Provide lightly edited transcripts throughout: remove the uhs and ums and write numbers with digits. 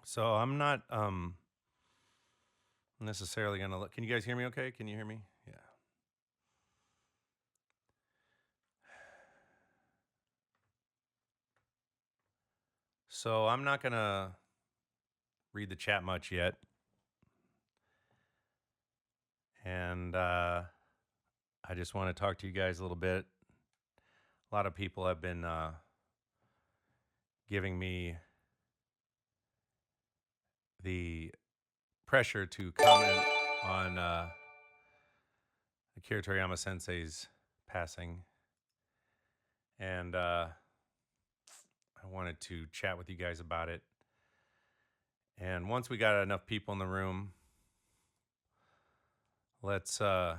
So I'm not necessarily gonna look. Can you guys hear me okay? Can you hear me? Yeah. So I'm not gonna read the chat much yet. And I just want to talk to you guys a little bit. A lot of people have been giving me the pressure to comment on Akira Toriyama Sensei's passing. And I wanted to chat with you guys about it. And once we got enough people in the room, let's I'm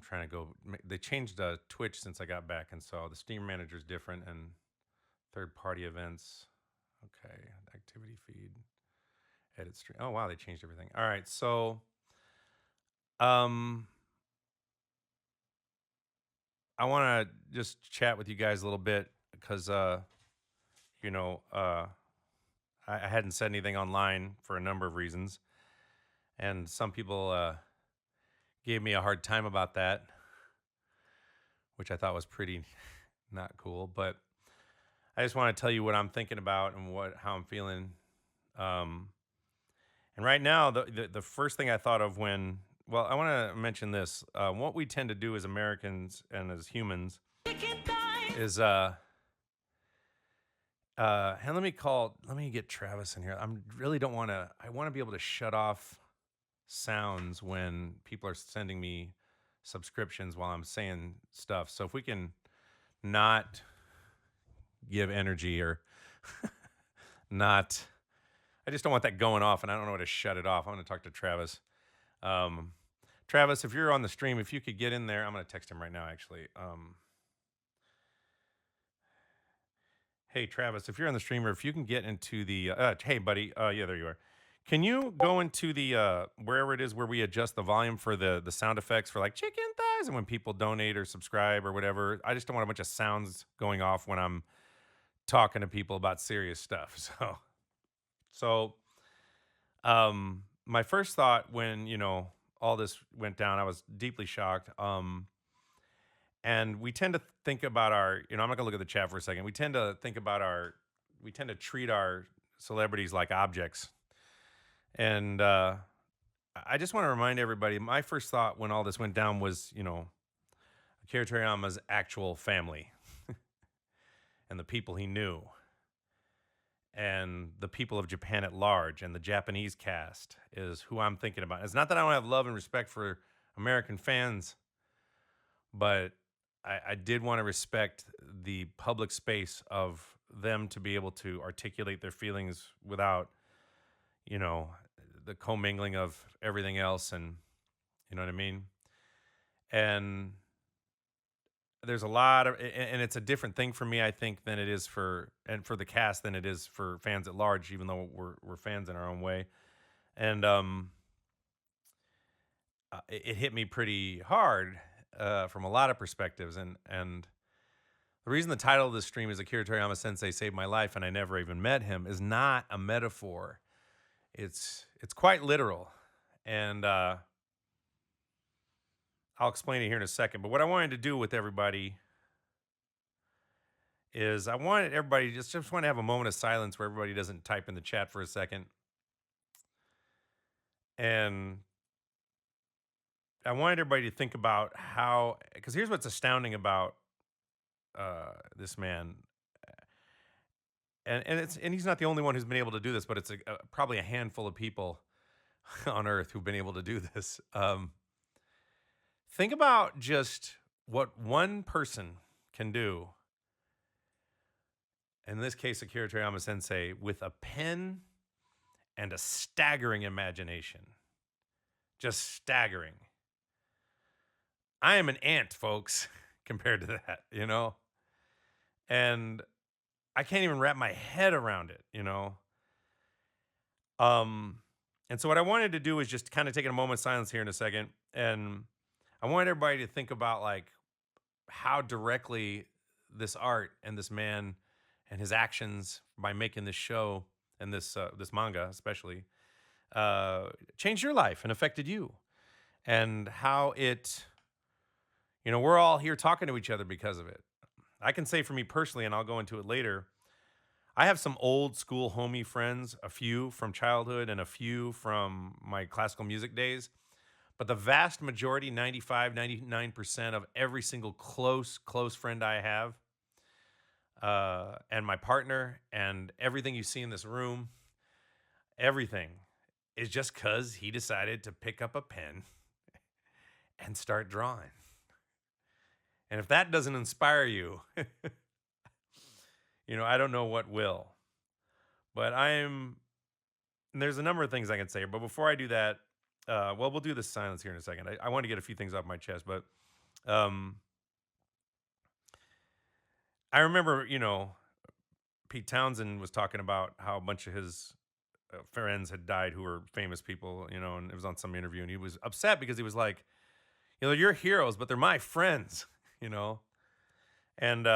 trying to go. They changed Twitch since I got back, and so the Steam manager is different and third-party events. Okay, activity feed, edit stream. Oh wow, they changed everything. All right, so um, I want to just chat with you guys a little bit because you know I hadn't said anything online for a number of reasons, and some people gave me a hard time about that, which I thought was pretty not cool, but I just want to tell you what I'm thinking about and how I'm feeling. Um, and right now, the first thing I thought of I want to mention this. What we tend to do as Americans and as humans is, and let me get Travis in here. I want to be able to shut off sounds when people are sending me subscriptions while I'm saying stuff. So if we can not give energy or not. I just don't want that going off, and I don't know how to shut it off. I'm going to talk to Travis. Travis, if you're on the stream, if you could get in there, I'm going to text him right now, actually. Hey, Travis, if you're on the stream, or if you can get into the, hey, buddy, yeah, there you are. Can you go into the wherever it is where we adjust the volume for the sound effects for like chicken thighs and when people donate or subscribe or whatever? I just don't want a bunch of sounds going off when I'm talking to people about serious stuff. So my first thought when all this went down, I was deeply shocked. And we tend to think about I'm not gonna look at the chat for a second. We tend to treat our celebrities like objects. And I just want to remind everybody, my first thought when all this went down was, Akira Toriyama's actual family and the people he knew and the people of Japan at large and the Japanese cast is who I'm thinking about. It's not that I don't have love and respect for American fans, but I did want to respect the public space of them to be able to articulate their feelings without, the commingling of everything else. And you know what I mean? And there's a lot of, and it's a different thing for me, I think, than it is for the cast than it is for fans at large, even though we're fans in our own way. And it hit me pretty hard from a lot of perspectives. And the reason the title of this stream is Akira Toriyama Sensei Saved My Life and I Never Even Met Him is not a metaphor. It's quite literal. And I'll explain it here in a second. But what I wanted to do with everybody is I wanted everybody just want to have a moment of silence where everybody doesn't type in the chat for a second. And I wanted everybody to think about because here's what's astounding about this man. And he's not the only one who's been able to do this, but it's probably a handful of people on Earth who've been able to do this. Think about just what one person can do. In this case, Akira Toriyama Sensei, with a pen and a staggering imagination. Just staggering. I am an ant, folks, compared to that, And I can't even wrap my head around it, And so what I wanted to do is just kind of take a moment of silence here in a second. And I want everybody to think about like how directly this art and this man and his actions by making this show and this manga especially changed your life and affected you, and how it, we're all here talking to each other because of it. I can say for me personally, and I'll go into it later, I have some old school homie friends, a few from childhood and a few from my classical music days. But the vast majority, 95, 99% of every single close friend I have, and my partner, and everything you see in this room, everything is just because he decided to pick up a pen and start drawing. And if that doesn't inspire you, I don't know what will. But there's a number of things I can say. But before I do that, we'll do this silence here in a second. I want to get a few things off my chest, but I remember, Pete Townsend was talking about how a bunch of his friends had died who were famous people, and it was on some interview, and he was upset because he was like, you're heroes, but they're my friends, and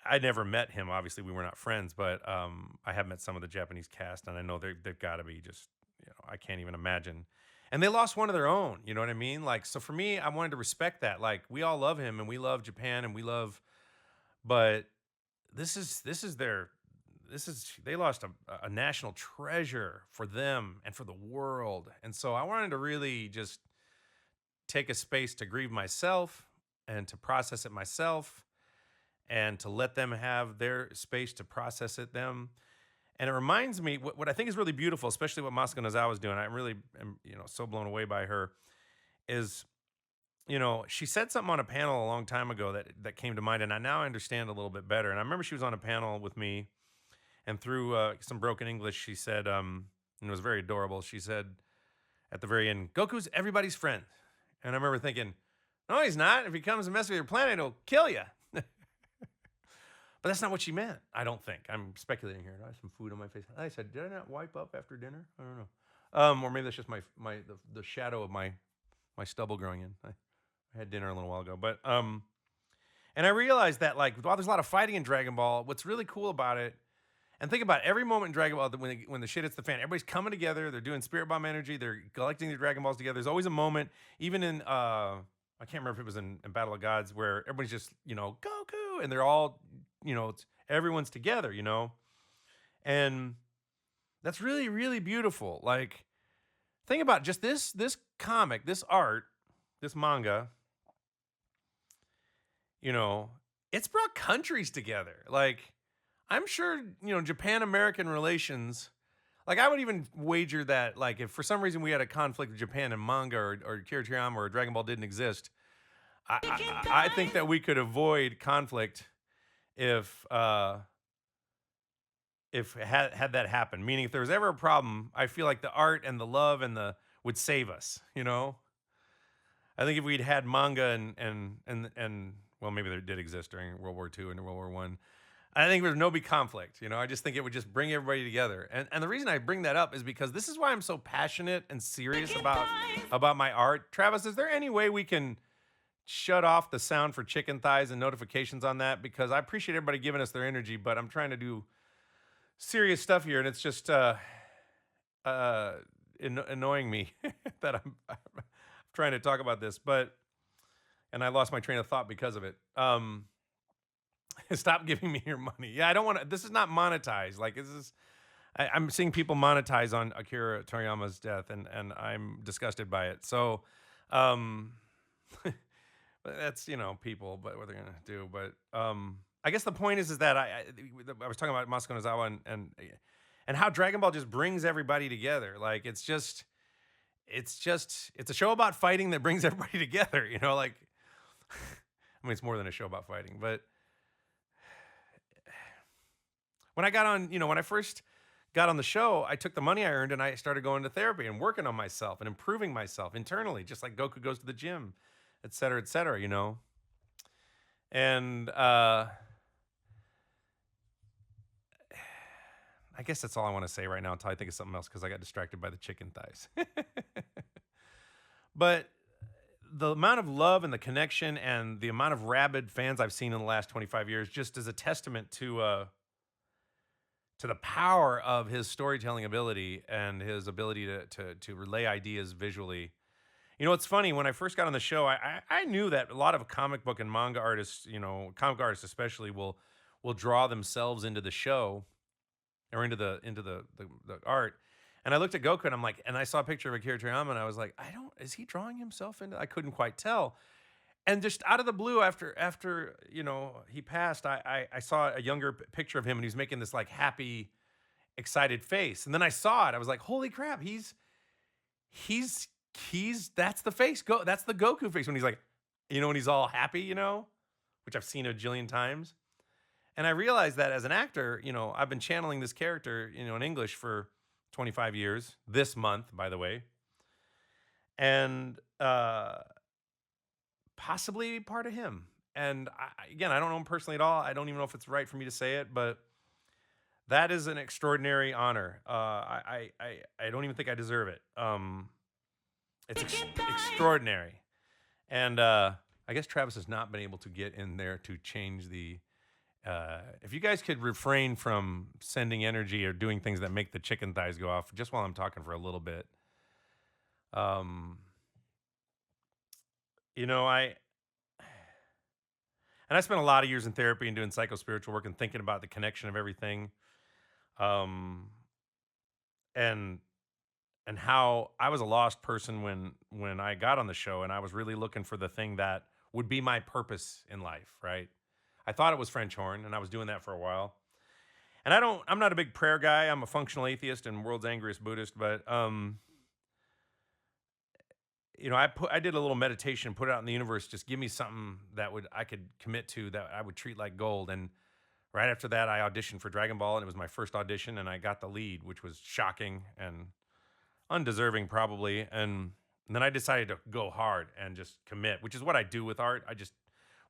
I never met him. Obviously, we were not friends, but I have met some of the Japanese cast, and I know they've got to be just, I can't even imagine. And they lost one of their own, you know what I mean? Like, so for me, I wanted to respect that. Like, we all love him, and we love Japan, and but they lost a national treasure for them and for the world. And so I wanted to really just take a space to grieve myself and to process it myself, and to let them have their space to process it them. And it reminds me, what I think is really beautiful, especially what Masako Nozawa is doing. I really am, so blown away by her, is, she said something on a panel a long time ago that came to mind, and I now understand a little bit better. And I remember she was on a panel with me, and through some broken English, she said, and it was very adorable. She said at the very end, "Goku's everybody's friend." And I remember thinking, no, he's not. If he comes and messes with your planet, he'll kill you. But that's not what she meant, I don't think. I'm speculating here. I have some food on my face. I said, did I not wipe up after dinner? I don't know. Or maybe that's just the shadow of my stubble growing in. I had dinner a little while ago. But and I realized that, like, while there's a lot of fighting in Dragon Ball, what's really cool about it, and think about every moment in Dragon Ball when the shit hits the fan, everybody's coming together. They're doing Spirit Bomb energy. They're collecting their Dragon Balls together. There's always a moment, even in I can't remember if it was in Battle of Gods, where everybody's just, Goku, and they're all, everyone's together, and that's really, really beautiful. Like, think about just this comic, this art, this manga, it's brought countries together. Like, I'm sure, Japan-American relations, like, I would even wager that, like, if for some reason we had a conflict with Japan and manga, or Akira Toriyama or Dragon Ball didn't exist, I think that we could avoid conflict if had that happen. Meaning, if there was ever a problem, I feel like the art and the love and would save us. I think if we'd had manga and well, maybe they did exist during World War II and World War I. I think there's no big conflict. I just think it would just bring everybody together. And the reason I bring that up is because this is why I'm so passionate and serious about my art. Travis, is there any way we can shut off the sound for chicken thighs and notifications on that? Because I appreciate everybody giving us their energy, but I'm trying to do serious stuff here, and it's just annoying me that I'm trying to talk about this, and I lost my train of thought because of it. Stop giving me your money. Yeah, I don't want to. This is not monetized. Like, this is. I'm seeing people monetize on Akira Toriyama's death, and I'm disgusted by it. So, that's people, but what they're gonna do. But I guess the point is that I was talking about Masako Nozawa and how Dragon Ball just brings everybody together. Like, it's a show about fighting that brings everybody together. Like, I mean, it's more than a show about fighting, but when I got on, when I first got on the show, I took the money I earned and I started going to therapy and working on myself and improving myself internally, just like Goku goes to the gym, et cetera, And I guess that's all I want to say right now until I think of something else, because I got distracted by the chicken thighs. But the amount of love and the connection and the amount of rabid fans I've seen in the last 25 years just is a testament to the power of his storytelling ability and his ability to relay ideas visually. You know, it's funny, when I first got on the show, I knew that a lot of comic book and manga artists, comic artists especially, will draw themselves into the show or into the art. And I looked at Goku and I'm like, and I saw a picture of Akira Toriyama and I was like, is he drawing himself into? I couldn't quite tell. And just out of the blue, after he passed, I saw a younger picture of him and he's making this like happy, excited face. And then I saw it. I was like, holy crap, he's that's the face. That's the Goku face when he's like, when he's all happy, which I've seen a jillion times. And I realized that as an actor, I've been channeling this character, in English for 25 years, this month, by the way. And possibly part of him. And again, I don't know him personally at all. I don't even know if it's right for me to say it, but that is an extraordinary honor. I don't even think I deserve it. It's extraordinary. And I guess Travis has not been able to get in there to change the. If you guys could refrain from sending energy or doing things that make the chicken thighs go off just while I'm talking for a little bit. I spent a lot of years in therapy and doing psychospiritual work and thinking about the connection of everything. Um, and how I was a lost person when I got on the show, and I was really looking for the thing that would be my purpose in life, right? I thought it was French horn, and I was doing that for a while. And I'm not a big prayer guy. I'm a functional atheist and world's angriest Buddhist, but I did a little meditation, put it out in the universe, just give me something that I could commit to, that I would treat like gold. And right after that, I auditioned for Dragon Ball, and it was my first audition, and I got the lead, which was shocking and undeserving probably. And then I decided to go hard and just commit, which is what I do with art.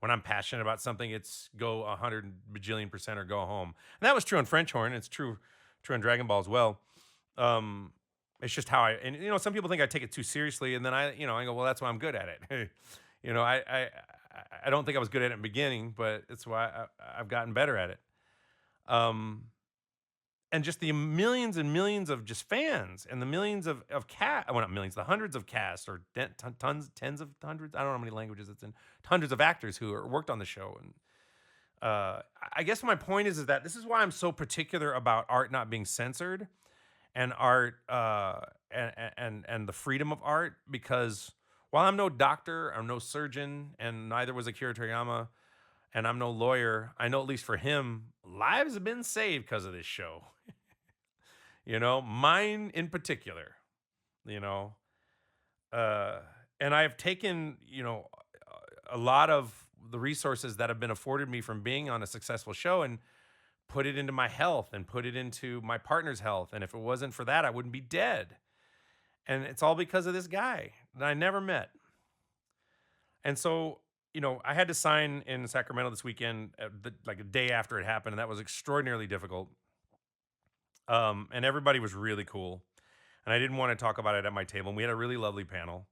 When I'm passionate about something, it's go 100 bajillion% or go home. And that was true on French horn. It's true on Dragon Ball as well. It's just how some people think I take it too seriously, and then I go, well, that's why I'm good at it. I don't think I was good at it in the beginning, but it's why I've gotten better at it. And just the millions and millions of just fans, and the millions of cast, well, not millions, the hundreds of cast, or tens of hundreds, I don't know how many languages it's in, hundreds of actors who worked on the show. And I guess my point is that this is why I'm so particular about art not being censored, and art and the freedom of art, because while I'm no doctor, I'm no surgeon, and neither was Akira Toriyama, and I'm no lawyer, I know at least for him, lives have been saved because of this show. Mine in particular. And I've taken, a lot of the resources that have been afforded me from being on a successful show and put it into my health and put it into my partner's health. And if it wasn't for that, I wouldn't be dead. And it's all because of this guy that I never met. And so, I had to sign in Sacramento this weekend, like a day after it happened, and that was extraordinarily difficult. And everybody was really cool. And I didn't want to talk about it at my table. And we had a really lovely panel.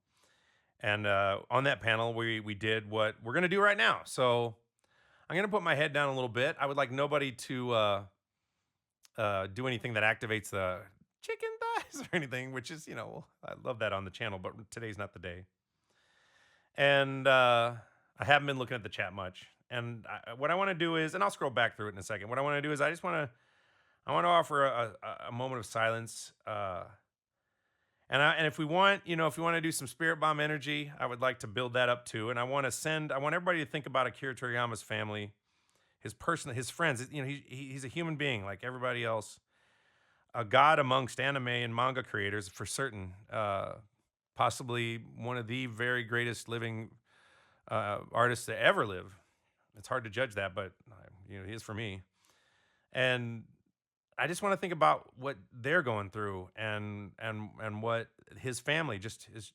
And on that panel, we did what we're going to do right now. So I'm going to put my head down a little bit. I would like nobody to do anything that activates the chicken thighs or anything, which is, I love that on the channel, but today's not the day. And I haven't been looking at the chat much. And what I want to do is, and I'll scroll back through it in a second. What I want to do is I want to offer a moment of silence. And if we want, if we want to do some spirit bomb energy, I would like to build that up too. And I want everybody to think about Akira Toriyama's family, his friends. He's a human being like everybody else, a god amongst anime and manga creators for certain. Possibly one of the very greatest living artists to ever live. It's hard to judge that, but he is for me. And I just want to think about what they're going through and what his family,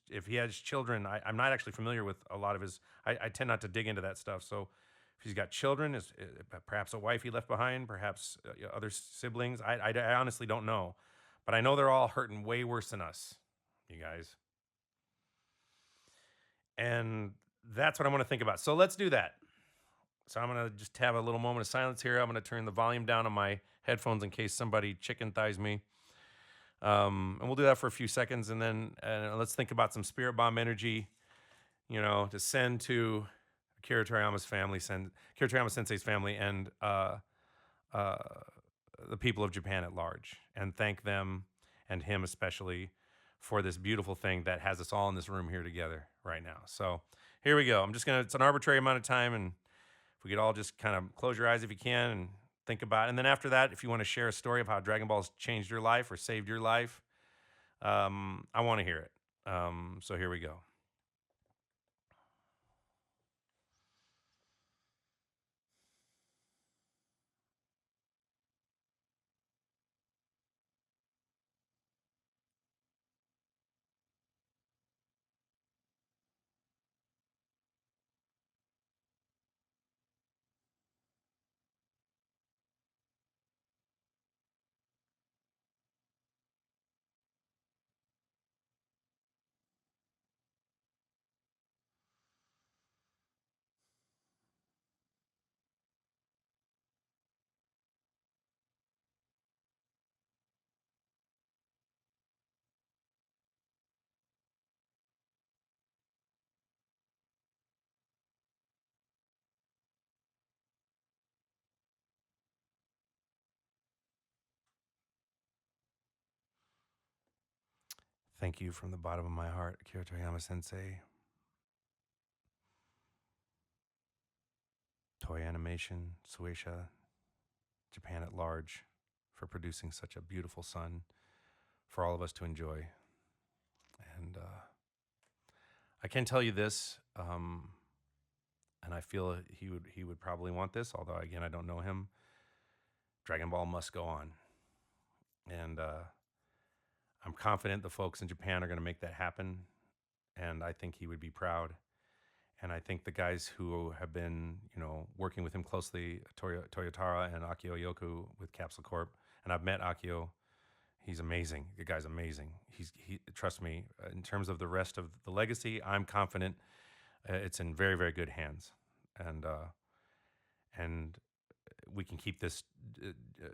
if he has children. I'm not actually familiar with a lot of his. I tend not to dig into that stuff. So if he's got children, perhaps a wife he left behind, perhaps other siblings. I honestly don't know, but I know they're all hurting way worse than us, you guys. And that's what I want to think about. So let's do that. So I'm going to just have a little moment of silence here. I'm going to turn the volume down on my headphones in case somebody chicken thighs me. And we'll do that for a few seconds. And then let's think about some spirit bomb energy, to send to Akira Toriyama's family, Akira Toriyama Sensei's family, and uh, the people of Japan at large, and thank them and him especially for this beautiful thing that has us all in this room here together right now. So here we go. It's an arbitrary amount of time, and if we could all just kind of close your eyes if you can and think about it. And then after that, if you want to share a story of how Dragon Ball's changed your life or saved your life, I want to hear it. So here we go. Thank you from the bottom of my heart, Akira Toriyama Sensei, Toei Animation, Suecia, Japan at large, for producing such a beautiful son for all of us to enjoy. And I can tell you this, and I feel he would probably want this, although again I don't know him. Dragon Ball must go on, and I'm confident the folks in Japan are going to make that happen, and I think he would be proud. And I think the guys who have been, working with him closely, Toyotara and Akio Yoku with Capsule Corp, and I've met Akio. He's amazing. The guy's amazing. He trust me. In terms of the rest of the legacy, I'm confident it's in very, very good hands, and and we can keep this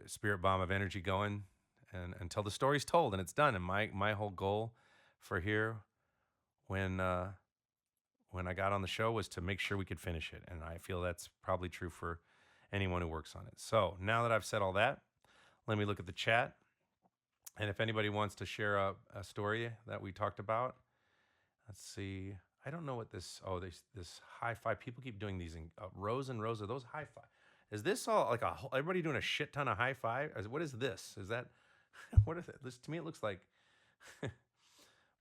spirit bomb of energy going, and until the story's told and it's done. And my whole goal for here, when when I got on the show, was to make sure we could finish it, and I feel that's probably true for anyone who works on it. So now that I've said all that, let me look at the chat. And if anybody wants to share a story that we talked about, let's see. I don't know what this. Oh, this high five. People keep doing these in rows and rows of those high five. Is this all like everybody doing a shit ton of high five? What is this? Is that what is it? This to me it looks like.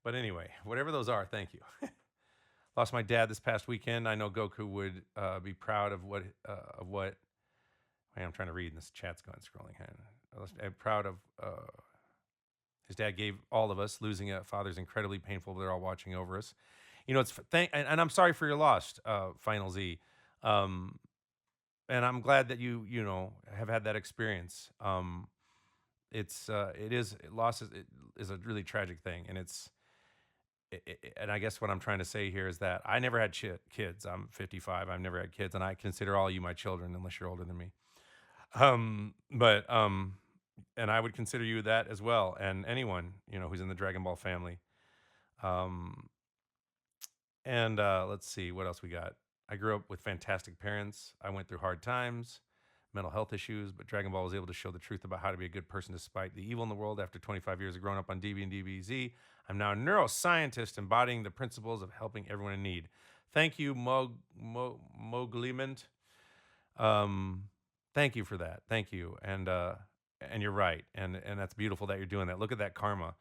But anyway, whatever those are, thank you. Lost my dad this past weekend. I know Goku would be proud of what Man, I'm trying to read, and this chat's going scrolling. I'm proud of. His dad gave all of us. Losing a father is incredibly painful. They're all watching over us. And I'm sorry for your loss, Final Z. And I'm glad that you have had that experience. Loss is a really tragic thing, and and I guess what I'm trying to say here is that I never had kids. I'm 55. I've never had kids, and I consider all you my children, unless you're older than me. But and I would consider you that as well, and anyone who's in the Dragon Ball family. Um, and let's see what else we got. I grew up with fantastic parents. I went through hard times, mental health issues, but Dragon Ball was able to show the truth about how to be a good person despite the evil in the world. After 25 years of growing up on DB and DBZ, I'm now a neuroscientist embodying the principles of helping everyone in need. Thank you, Mogliment. Thank you for that. Thank you. And you're right. And that's beautiful that you're doing that. Look at that karma.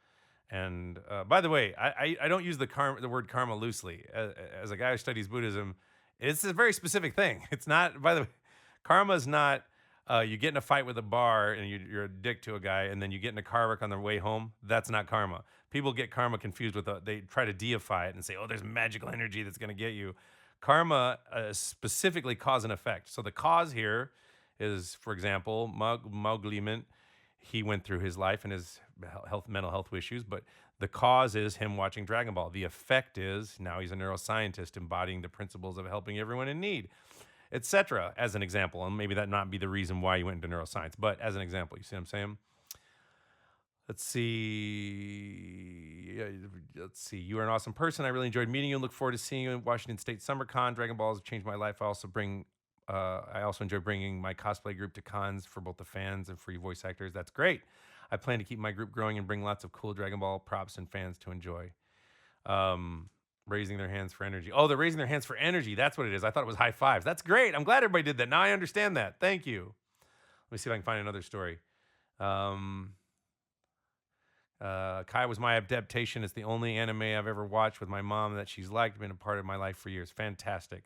And by the way, I don't use the word karma loosely. As a guy who studies Buddhism, it's a very specific thing. It's not, by the way, karma is not you get in a fight with a bar and you're a dick to a guy and then you get in a car wreck on their way home. That's not karma. People get karma confused with they try to deify it and say, oh, there's magical energy that's going to get you. Karma specifically cause and effect. So the cause here is, for example, Maugliment. He went through his life and his mental health issues, but the cause is him watching Dragon Ball. The effect is now he's a neuroscientist embodying the principles of helping everyone in need, etc. As an example, and maybe that not be the reason why you went into neuroscience, but as an example, you see what I'm saying? Let's see. Let's see. You are an awesome person. I really enjoyed meeting you and look forward to seeing you in Washington State Summer Con. Dragon Ball has changed my life. I also enjoy bringing my cosplay group to cons for both the fans and free voice actors. That's great. I plan to keep my group growing and bring lots of cool Dragon Ball props and fans to enjoy. Raising their hands for energy. Oh, they're raising their hands for energy. That's what it is. I thought it was high fives. That's great. I'm glad everybody did that. Now I understand that. Thank you. Let me see if I can find another story. Kai was my adaptation. It's the only anime I've ever watched with my mom that she's liked, been a part of my life for years. Fantastic.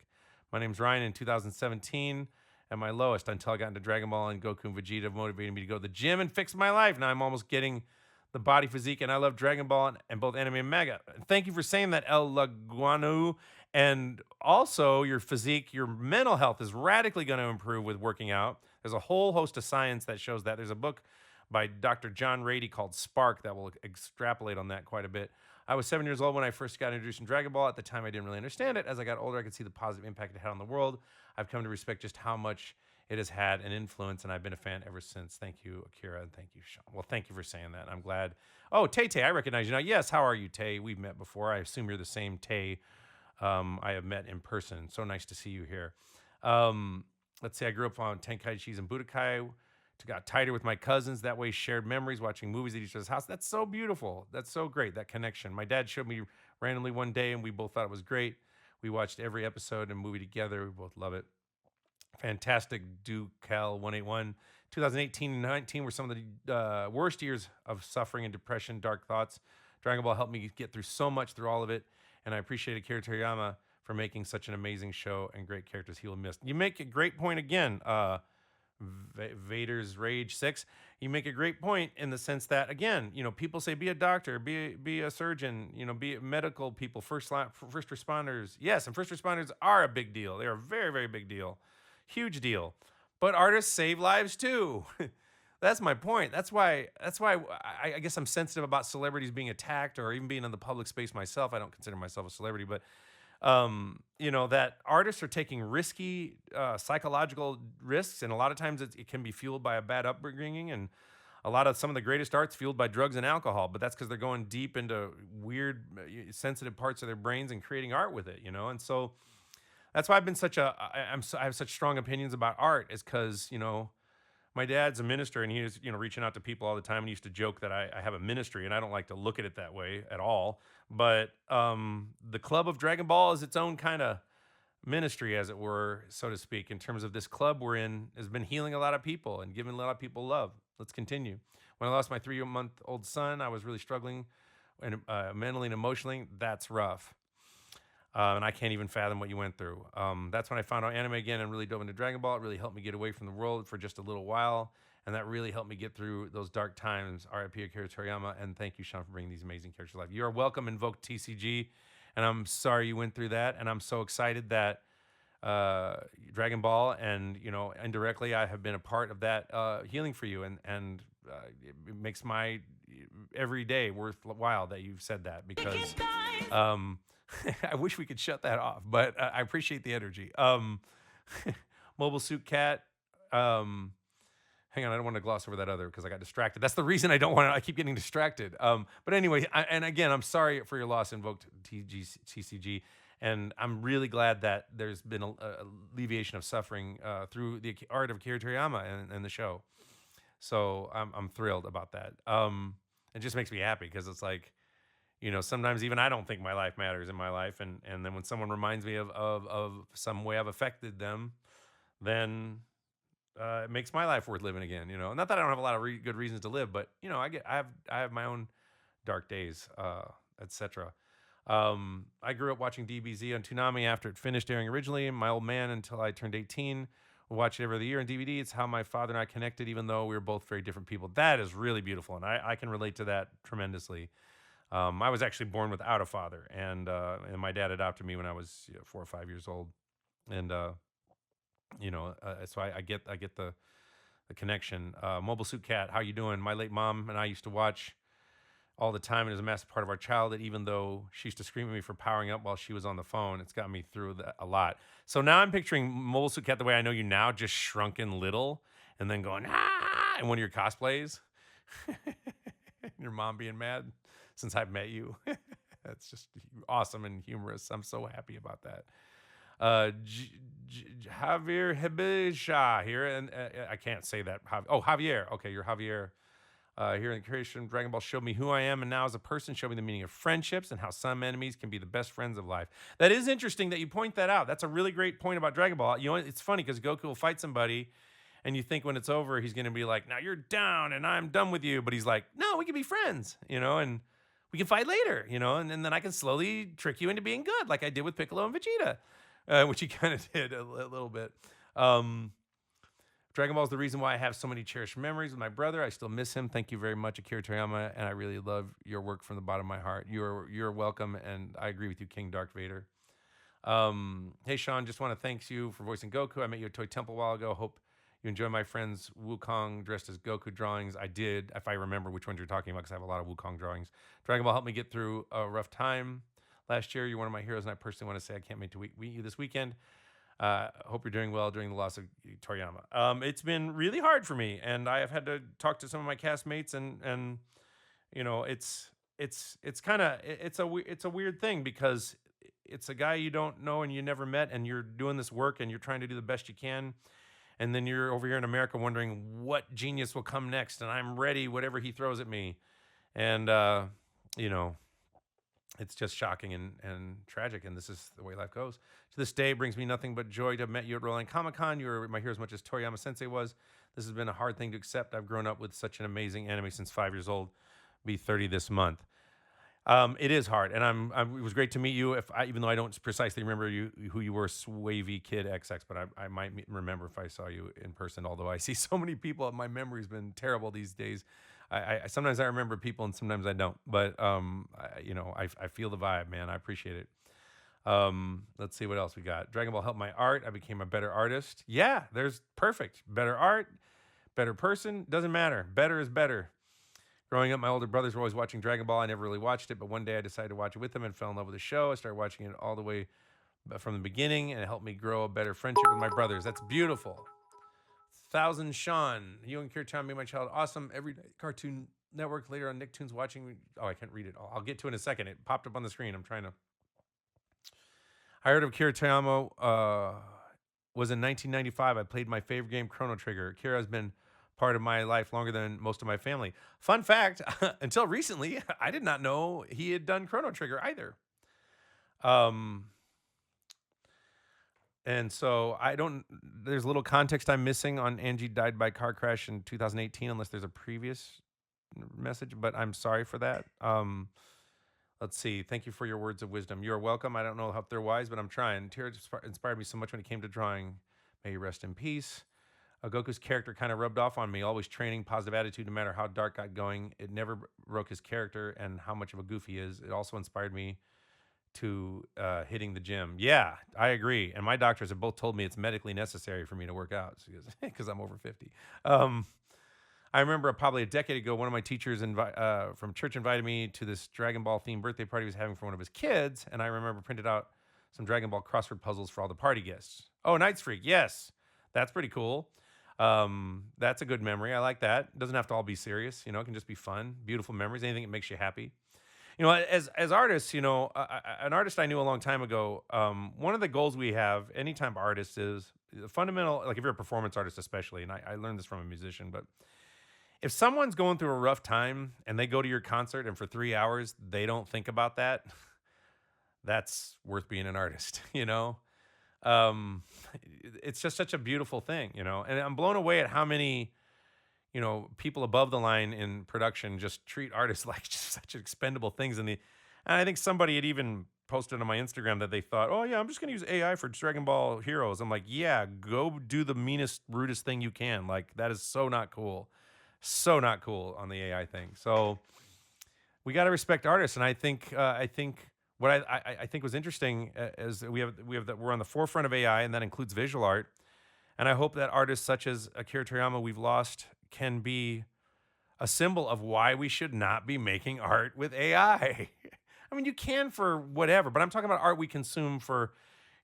My name's Ryan. In 2017, at my lowest, until I got into Dragon Ball and Goku and Vegeta motivated me to go to the gym and fix my life. Now I'm almost getting the body physique, and I love Dragon Ball and both anime and manga. Thank you for saying that, El Laguanu. And also, your physique, your mental health is radically going to improve with working out. There's a whole host of science that shows that. There's a book by Dr. John Rady called Spark that will extrapolate on that quite a bit. I was 7 years old when I first got introduced in Dragon Ball. At the time, I didn't really understand it. As I got older, I could see the positive impact it had on the world. I've come to respect just how much it has had an influence, and I've been a fan ever since. Thank you, Akira, and thank you, Sean. Well, thank you for saying that. I'm glad. Oh, Tay Tay, I recognize you now. Yes, how are you, Tay? We've met before. I assume you're the same Tay I have met in person. So nice to see you here. Let's see, I grew up on Tenkaichis and Budokai. Got tighter with my cousins. That way, shared memories, watching movies at each other's house. That's so beautiful. That's so great, that connection. My dad showed me randomly one day, and we both thought it was great. We watched every episode and movie together. We both love it. Fantastic. Ducal 181. 2018 and 19 were some of the worst years of suffering and depression, dark thoughts. Dragon Ball helped me get through so much through all of it, and I appreciate Akira Toriyama for making such an amazing show and great characters he will miss. You make a great point again, Vader's Rage 6. You make a great point in the sense that, again, people say be a doctor, be a surgeon, be medical people, first responders. Yes, and first responders are a big deal. They're a very, very big deal. Huge deal. But artists save lives too. That's my point. That's why I guess I'm sensitive about celebrities being attacked or even being in the public space myself. I don't consider myself a celebrity, but that artists are taking risky psychological risks, and a lot of times it can be fueled by a bad upbringing, and some of the greatest art's fueled by drugs and alcohol, but that's because they're going deep into weird, sensitive parts of their brains and creating art with it, and so that's why I've been I have such strong opinions about art, is because, my dad's a minister, and he was, reaching out to people all the time. And he used to joke that I have a ministry, and I don't like to look at it that way at all. But the Club of Dragon Ball is its own kind of ministry, as it were, so to speak, in terms of this club we're in has been healing a lot of people and giving a lot of people love. Let's continue. When I lost my 3-month-old son, I was really struggling and mentally and emotionally. That's rough. And I can't even fathom what you went through. That's when I found out anime again and really dove into Dragon Ball. It really helped me get away from the world for just a little while. And that really helped me get through those dark times. R.I.P. Akira Toriyama. And thank you, Sean, for bringing these amazing characters to life. You are welcome, Invoke TCG. And I'm sorry you went through that. And I'm so excited that Dragon Ball and, indirectly, I have been a part of that healing for you. And it makes my every day worthwhile that you've said that, because I wish we could shut that off, but I appreciate the energy. Mobile Suit Cat. Hang on, I don't want to gloss over that other because I got distracted. That's the reason I keep getting distracted. But anyway, and again, I'm sorry for your loss, Invoked TCG. And I'm really glad that there's been a alleviation of suffering through the art of Akira Toriyama and the show. So I'm thrilled about that. It just makes me happy because it's like, sometimes even I don't think my life matters in my life. And then when someone reminds me of some way I've affected them, then it makes my life worth living again. Not that I don't have a lot of good reasons to live, but I have my own dark days, etc. I grew up watching DBZ on Toonami after it finished airing originally. My old man until I turned 18. We watch it every other year on DVD. It's how my father and I connected, even though we were both very different people. That is really beautiful, and I can relate to that tremendously. I was actually born without a father, and my dad adopted me when I was 4 or 5 years old, and so I get the connection. Mobile Suit Cat, how you doing? My late mom and I used to watch all the time and is a massive part of our childhood, even though she used to scream at me for powering up while she was on the phone. It's got me through that a lot. So now I'm picturing Mobile Suit Cat the way I know you now, just shrunken little, and then going, ah, in one of your cosplays. Your mom being mad since I've met you. That's just awesome and humorous. I'm so happy about that. Javier Hebesha here, and I can't say that. Oh, Javier. Okay, you're Javier. Here in the creation of Dragon Ball showed me who I am, and now as a person showed me the meaning of friendships and how some enemies can be the best friends of life. That is interesting that you point that out. That's a really great point about Dragon Ball. You know, it's funny because Goku will fight somebody, and you think when it's over, he's going to be like, now you're down, and I'm done with you. But he's like, no, we can be friends, you know, and we can fight later, you know, and then I can slowly trick you into being good, like I did with Piccolo and Vegeta, which he kind of did a little bit. Dragon Ball is the reason why I have so many cherished memories with my brother. I still miss him. Thank you very much, Akira Toriyama, and I really love your work from the bottom of my heart. You're welcome, and I agree with you, King Darth Vader. Hey, Sean, just want to thank you for voicing Goku. I met you at Toy Temple a while ago. Hope you enjoy my friend's Wukong dressed as Goku drawings. I did, if I remember which ones you're talking about, because I have a lot of Wukong drawings. Dragon Ball helped me get through a rough time last year. You're one of my heroes, and I personally want to say I can't wait to meet you this weekend. Hope you're doing well during the loss of Toriyama. It's been really hard for me, and I have had to talk to some of my castmates, and you know, it's a weird thing because it's a guy you don't know and you never met, and you're doing this work and you're trying to do the best you can, and then you're over here in America wondering what genius will come next, and I'm ready, whatever he throws at me, and you know. It's just shocking and tragic, and this is the way life goes. To this day, it brings me nothing but joy to have met you at Rolling Comic-Con. You were my hero as much as Toriyama Sensei was. This has been a hard thing to accept. I've grown up with such an amazing anime since 5 years old. Be 30 this month. It is hard, and it was great to meet you. Even though I don't precisely remember who you were, Swavy Kid XX, but I might remember if I saw you in person. Although I see so many people, my memory's been terrible these days. I sometimes I remember people and sometimes I don't. But I feel the vibe, man. I appreciate it. Let's see what else we got. Dragon Ball helped my art. I became a better artist. Yeah, there's perfect. Better art, better person. Doesn't matter. Better is better. Growing up, my older brothers were always watching Dragon Ball. I never really watched it, but one day I decided to watch it with them and fell in love with the show. I started watching it all the way from the beginning, and it helped me grow a better friendship with my brothers. That's beautiful. Thousand Sean, you and Kirtan made my child awesome. Every day, Cartoon Network, later on Nicktoons watching. Oh, I can't read it. I'll get to it in a second. It popped up on the screen. I'm trying to. I heard of Akira Toriyama was in 1995. I played my favorite game, Chrono Trigger. Akira has been part of my life longer than most of my family. Fun fact, until recently, I did not know he had done Chrono Trigger either. And so there's a little context I'm missing on Angie died by car crash in 2018, unless there's a previous message, but I'm sorry for that. Let's see. Thank you for your words of wisdom. You're welcome. I don't know if they're wise, but I'm trying. Tira inspired me so much when it came to drawing. May you rest in peace. Goku's character kind of rubbed off on me, always training, positive attitude, no matter how dark got going. It never broke his character and how much of a goof he is. It also inspired me to hitting the gym. Yeah, I agree. And my doctors have both told me it's medically necessary for me to work out because I'm over 50. I remember probably a decade ago, one of my teachers from church invited me to this Dragon Ball themed birthday party he was having for one of his kids. And I remember printed out some Dragon Ball crossword puzzles for all the party guests. Oh, Night's Freak. Yes, that's pretty cool. That's a good memory. I like that. It doesn't have to all be serious. You know, it can just be fun, beautiful memories, anything that makes you happy. You know, as artists, you know, an artist I knew a long time ago, one of the goals we have, anytime artists, is the fundamental, like if you're a performance artist especially, and I learned this from a musician, but if someone's going through a rough time and they go to your concert and for 3 hours, they don't think about that, that's worth being an artist, you know? It's just such a beautiful thing, you know? And I'm blown away at how many, you know, people above the line in production just treat artists like just such expendable things. And I think somebody had even posted on my Instagram that they thought, oh yeah, I'm just going to use AI for Dragon Ball Heroes. I'm like, yeah, go do the meanest, rudest thing you can. Like that is so not cool. So not cool on the AI thing. So we got to respect artists. And I think what I think was interesting is that we're on the forefront of AI, and that includes visual art. And I hope that artists such as Akira Toriyama we've lost can be a symbol of why we should not be making art with AI. I mean, you can for whatever, but I'm talking about art we consume for,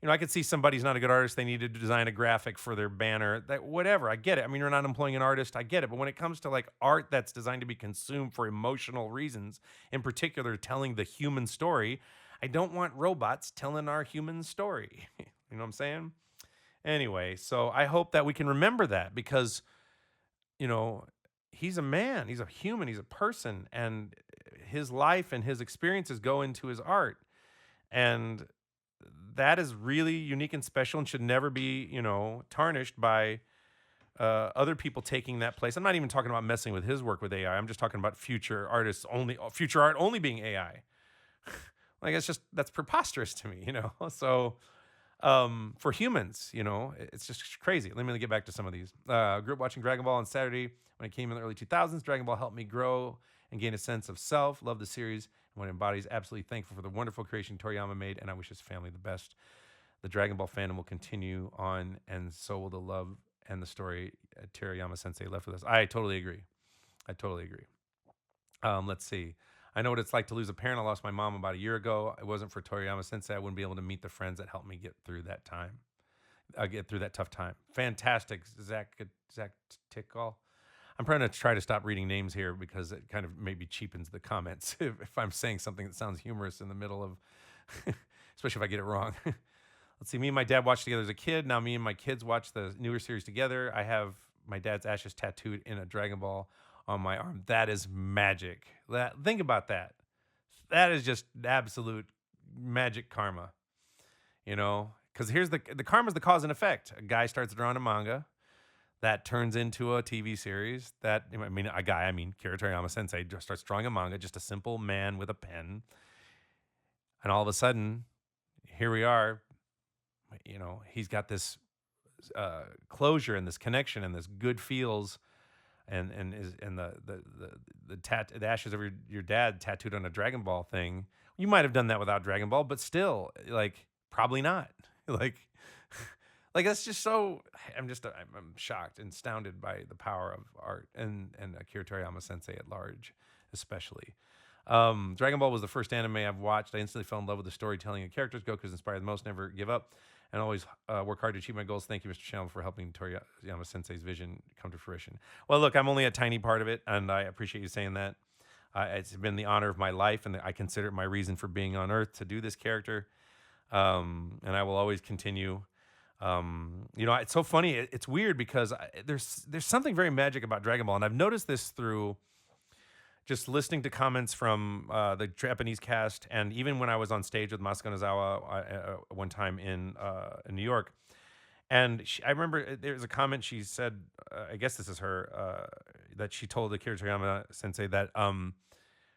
I could see somebody's not a good artist. They need to design a graphic for their banner. That whatever. I get it. I mean, you're not employing an artist. I get it. But when it comes to like art that's designed to be consumed for emotional reasons, in particular, telling the human story, I don't want robots telling our human story. You know what I'm saying? Anyway, so I hope that we can remember that because, you know, he's a man, he's a human, he's a person, and his life and his experiences go into his art. And that is really unique and special and should never be, tarnished by other people taking that place. I'm not even talking about messing with his work with AI. I'm just talking about future artists only, future art only being AI. Like that's preposterous to me, So for humans, it's just crazy. Let me get back to some of these. Grew up watching Dragon Ball on Saturday when it came in the early 2000s. Dragon Ball helped me grow and gain a sense of self. Love the series and what it embodies. Absolutely thankful for the wonderful creation Toriyama made, and I wish his family the best. The Dragon Ball fandom will continue on, and so will the love and the story Toriyama Sensei left with us. I totally agree. I totally agree. Let's see. I know what it's like to lose a parent. I lost my mom about a year ago. It wasn't for Toriyama Sensei, I wouldn't be able to meet the friends that helped me get through that time. Get through that tough time. Fantastic, Zach Tickall. I'm try to stop reading names here because it kind of maybe cheapens the comments if I'm saying something that sounds humorous in the middle of, especially if I get it wrong. Let's see. Me and my dad watched together as a kid. Now me and my kids watch the newer series together. I have my dad's ashes tattooed in a Dragon Ball on my arm. That is magic. Think about that. That is just absolute magic karma. Because here's the karma's the cause and effect. A guy starts drawing a manga that turns into a TV series. Akira Toriyama Sensei just starts drawing a manga, just a simple man with a pen, and all of a sudden, here we are. He's got this closure and this connection and this good feels, and the ashes of your dad tattooed on a Dragon Ball thing. You might have done that without Dragon Ball, but still, like probably not. Like that's just so. I'm shocked and astounded by the power of art and Akira Toriyama Sensei at large, especially. Dragon Ball was the first anime I've watched. I instantly fell in love with the storytelling and characters. Goku's inspired the most. Never give up, and always work hard to achieve my goals. Thank you, Mr. Channel, for helping Toriyama Sensei's vision come to fruition. Well, look, I'm only a tiny part of it, and I appreciate you saying that. It's been the honor of my life, and I consider it my reason for being on Earth to do this character. And I will always continue. It's so funny. It's weird because there's something very magic about Dragon Ball, and I've noticed this through just listening to comments from the Japanese cast, and even when I was on stage with Masako Nozawa one time in New York. And I remember there was a comment she said, I guess this is her, that she told Akira Toriyama Sensei that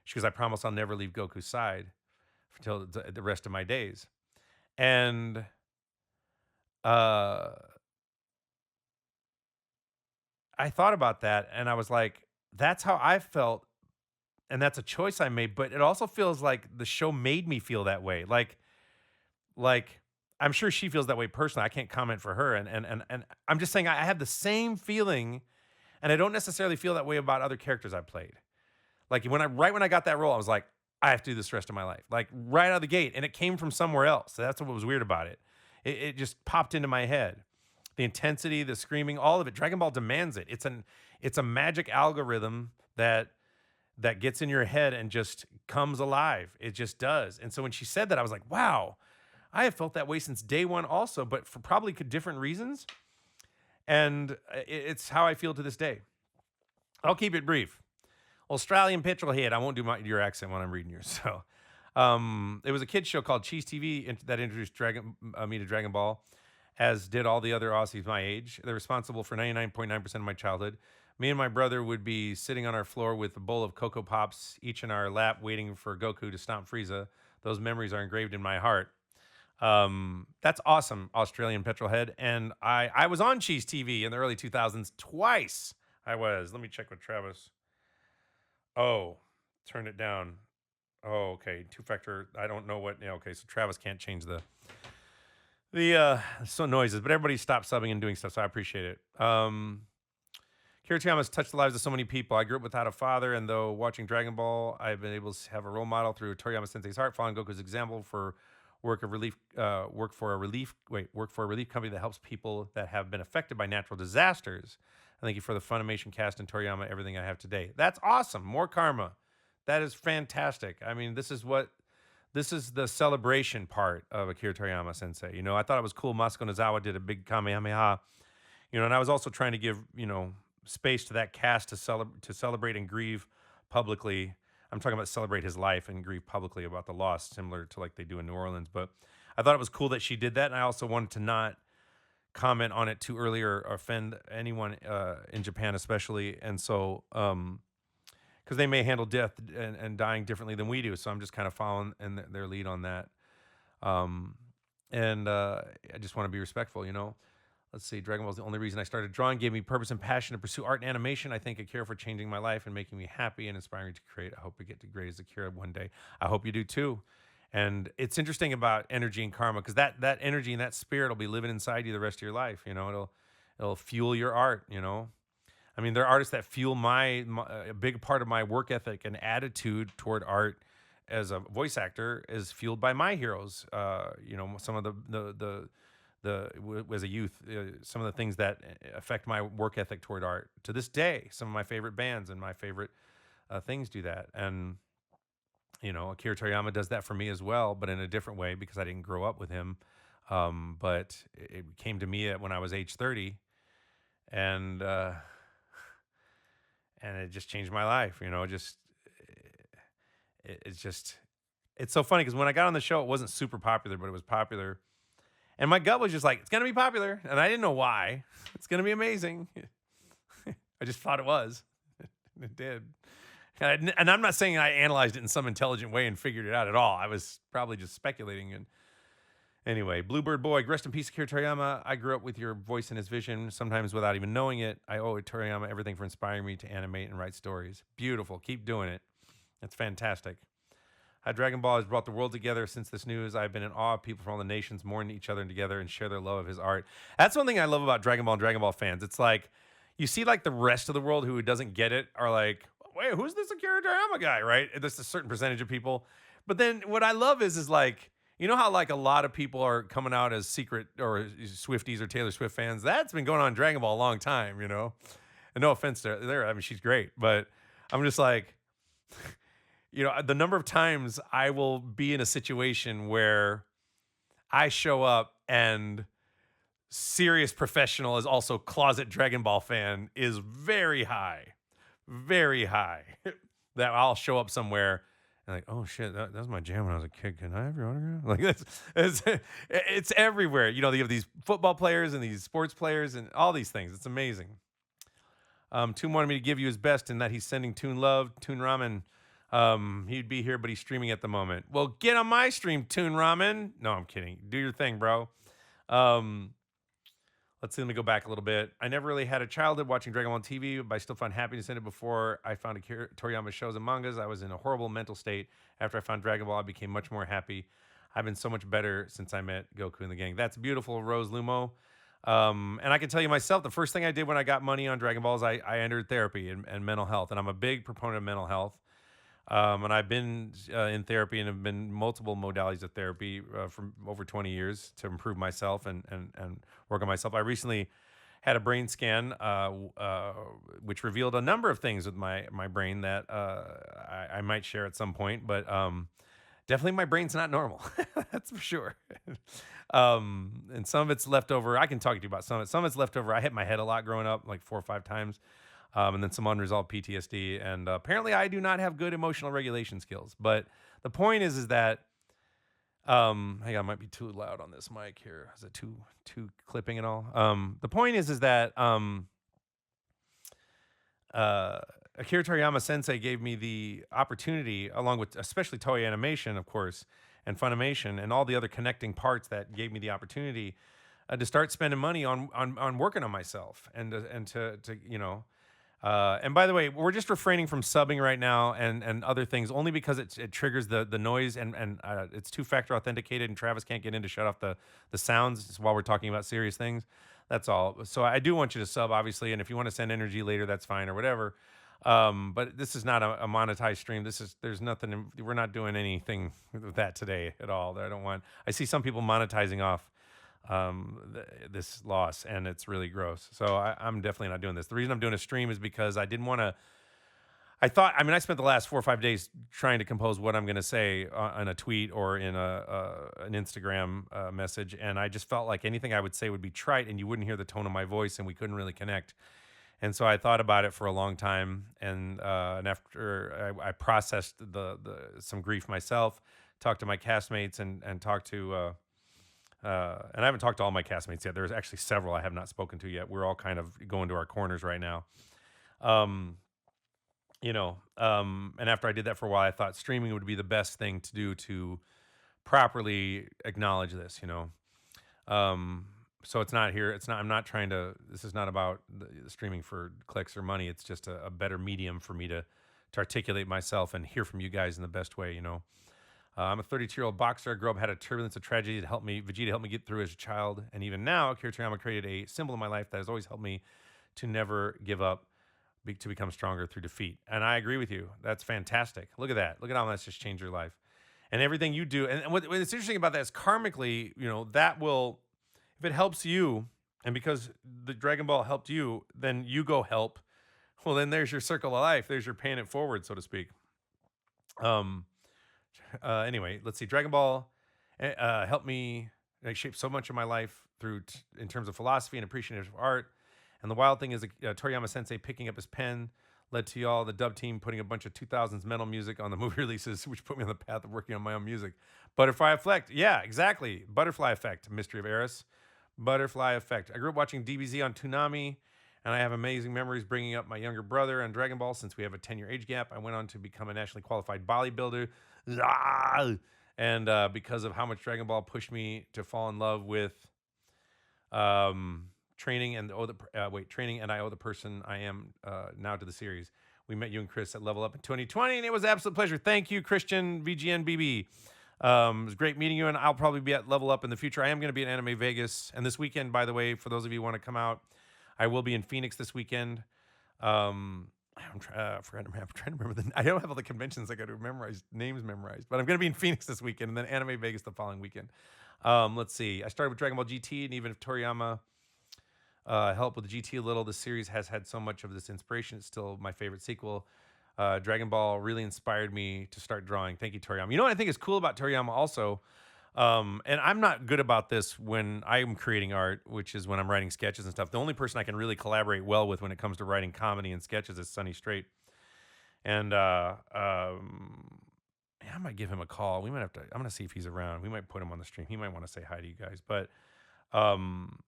she goes, "I promise I'll never leave Goku's side until the rest of my days." And I thought about that, and I was like, that's how I felt, and that's a choice I made. But it also feels like the show made me feel that way. Like I'm sure she feels that way personally. I can't comment for her, and I'm just saying I have the same feeling, and I don't necessarily feel that way about other characters I played. Like when I got that role, I was like, I have to do this the rest of my life, like right out of the gate, and it came from somewhere else. So that's what was weird about it. It just popped into my head. The intensity, the screaming, all of it. Dragon Ball demands it. It's a magic algorithm that gets in your head and just comes alive. It just does. And so when she said that, I was like, wow, I have felt that way since day one also, but for probably different reasons. And it's how I feel to this day. I'll keep it brief. Australian petrol head. I won't do your accent when I'm reading yours. So it was a kid's show called Cheese TV that introduced me to Dragon Ball, as did all the other Aussies my age. They're responsible for 99.9% of my childhood. Me and my brother would be sitting on our floor with a bowl of Cocoa Pops, each in our lap, waiting for Goku to stomp Frieza. Those memories are engraved in my heart. That's awesome, Australian petrolhead. And I was on Cheese TV in the early 2000s twice. I was. Let me check with Travis. Oh, turn it down. Oh, okay. Two-factor. I don't know what. Yeah, okay, so Travis can't change the noises, but everybody stopped subbing and doing stuff, so I appreciate it. Akira Toriyama has touched the lives of so many people. I grew up without a father, and though watching Dragon Ball, I've been able to have a role model through Toriyama Sensei's heart, following Goku's example for work for a relief company that helps people that have been affected by natural disasters. I thank you for the Funimation cast and Toriyama, everything I have today. That's awesome. More karma. That is fantastic. I mean, this is the celebration part of Akira Toriyama Sensei. You know, I thought it was cool. Masako Nozawa did a big Kamehameha. You know, and I was also trying to give, you know, space to that cast to celebrate and grieve publicly. I'm talking about celebrate his life and grieve publicly about the loss, similar to like they do in New Orleans. But I thought it was cool that she did that, and I also wanted to not comment on it too early or offend anyone in Japan, especially. And so, because they may handle death and dying differently than we do, so I'm just kind of following in their lead on that. Um, and I just want to be respectful, you know. Let's see. Dragon Ball is the only reason I started drawing. Gave me purpose and passion to pursue art and animation. I thank Akira for changing my life and making me happy and inspiring me to create. I hope I get to great as Akira one day. I hope you do too. And it's interesting about energy and karma, because that energy and that spirit will be living inside you the rest of your life. You know, it'll fuel your art. You know, I mean, there are artists that fuel my a big part of my work ethic and attitude toward art as a voice actor is fueled by my heroes. You know, some of as a youth, some of the things that affect my work ethic toward art to this day. Some of my favorite bands and my favorite things do that. And, you know, Akira Toriyama does that for me as well, but in a different way because I didn't grow up with him. But it came to me when I was age 30, and it just changed my life. You know, it's so funny because when I got on the show, it wasn't super popular, but it was popular. And my gut was just like, it's going to be popular. And I didn't know why. It's going to be amazing. I just thought it was. It did. And I'm not saying I analyzed it in some intelligent way and figured it out at all. I was probably just speculating. And anyway, Bluebird Boy, rest in peace, Akira Toriyama. I grew up with your voice and his vision, sometimes without even knowing it. I owe Toriyama everything for inspiring me to animate and write stories. Beautiful. Keep doing it. That's fantastic. How Dragon Ball has brought the world together since this news. I've been in awe of people from all the nations mourn each other together and share their love of his art. That's one thing I love about Dragon Ball and Dragon Ball fans. It's like, you see like the rest of the world who doesn't get it are like, wait, who's this Akira Toriyama guy, right? There's a certain percentage of people. But then what I love is like, you know how like a lot of people are coming out as secret or Swifties or Taylor Swift fans? That's been going on in Dragon Ball a long time, you know? And no offense to her. I mean, she's great. But I'm just like... You know, the number of times I will be in a situation where I show up and serious professional is also closet Dragon Ball fan is very high, very high. That I'll show up somewhere and like, oh shit, that was my jam when I was a kid. Can I have your autograph? Like it's everywhere. You know, you have these football players and these sports players and all these things. It's amazing. Toon wanted me to give you his best and that he's sending Toon love, Toon Ramen. He'd be here, but he's streaming at the moment. Well, get on my stream, Toon Ramen. No, I'm kidding. Do your thing, bro. Let's see. Let me go back a little bit. I never really had a childhood watching Dragon Ball on TV, but I still found happiness in it before I found Akira Toriyama shows and mangas. I was in a horrible mental state. After I found Dragon Ball, I became much more happy. I've been so much better since I met Goku and the gang. That's beautiful, Rose Lumo. And I can tell you myself, the first thing I did when I got money on Dragon Ball is I entered therapy and mental health. And I'm a big proponent of mental health. And I've been in therapy and have been multiple modalities of therapy for over 20 years to improve myself and work on myself. I recently had a brain scan, which revealed a number of things with my brain that I might share at some point. But definitely my brain's not normal. That's for sure. And some of it's left over. I can talk to you about some of it. Some of it's left over. I hit my head a lot growing up, like 4 or 5 times. And then some unresolved PTSD. And apparently I do not have good emotional regulation skills. But the point is that, hang on, I might be too loud on this mic here. Is it too clipping and all? The point is that Akira Toriyama Sensei gave me the opportunity, along with especially Toei Animation, of course, and Funimation, and all the other connecting parts that gave me the opportunity to start spending money on working on myself and to you know. And by the way, we're just refraining from subbing right now and other things only because it triggers the noise and it's 2-factor authenticated and Travis can't get in to shut off the sounds while we're talking about serious things. That's all. So I do want you to sub, obviously, and if you want to send energy later, that's fine or whatever. But this is not a monetized stream. There's nothing. We're not doing anything with that today at all. That I don't want. I see some people monetizing off this loss, and it's really gross. So I'm definitely not doing this. The reason I'm doing a stream is because I didn't want to. I mean, I spent the last 4 or 5 days trying to compose what I'm going to say on a tweet or in an Instagram message, and I just felt like anything I would say would be trite, and you wouldn't hear the tone of my voice, and we couldn't really connect. And so I thought about it for a long time, and after I processed the some grief myself, talked to my castmates, and talked to and I haven't talked to all my castmates yet. There's actually several I have not spoken to yet. We're all kind of going to our corners right now. Um, and after I did that for a while, I thought streaming would be the best thing to do to properly acknowledge this, Um, so it's not here. It's not, I'm not trying to, this is not about the streaming for clicks or money. It's just a better medium for me to articulate myself and hear from you guys in the best way. I'm a 32-year-old boxer. I grew up, had a turbulence of tragedy that helped me, Vegeta helped me get through as a child. And even now, Akira Toriyama created a symbol in my life that has always helped me to never give up, to become stronger through defeat. And I agree with you. That's fantastic. Look at that. Look at how that's just changed your life. And everything you do. And what's interesting about that is karmically, that will, if it helps you, and because the Dragon Ball helped you, then you go help. Well, then there's your circle of life. There's your paying it forward, so to speak. Anyway, let's see. Dragon Ball helped me shape so much of my life in terms of philosophy and appreciation of art. And the wild thing is, Toriyama Sensei picking up his pen led to y'all, the dub team, putting a bunch of 2000s metal music on the movie releases, which put me on the path of working on my own music. Butterfly Effect. Yeah, exactly. Butterfly Effect. Mystery of Eris. Butterfly Effect. I grew up watching DBZ on Toonami, and I have amazing memories bringing up my younger brother on Dragon Ball. Since we have a 10-year age gap, I went on to become a nationally qualified bodybuilder. And because of how much Dragon Ball pushed me to fall in love with training, and I owe the person I am now to the series. We met you and Chris at Level Up in 2020, and it was an absolute pleasure. Thank you, Christian VGNBB. It was great meeting you, and I'll probably be at Level Up in the future. I am going to be at Anime Vegas, and this weekend, by the way, for those of you who want to come out, I will be in Phoenix this weekend. I'm trying to remember I don't have all the conventions I got to names memorized, but I'm going to be in Phoenix this weekend, and then Anime Vegas the following weekend. Let's see. I started with Dragon Ball GT, and even if Toriyama helped with the GT a little, the series has had so much of this inspiration. It's still my favorite sequel. Dragon Ball really inspired me to start drawing. Thank you, Toriyama. You know what I think is cool about Toriyama also? And I'm not good about this when I'm creating art, which is when I'm writing sketches and stuff. The only person I can really collaborate well with when it comes to writing comedy and sketches is Sonny Strait. And I might give him a call. We might have to. I'm gonna see if he's around. We might put him on the stream. He might want to say hi to you guys. But I'm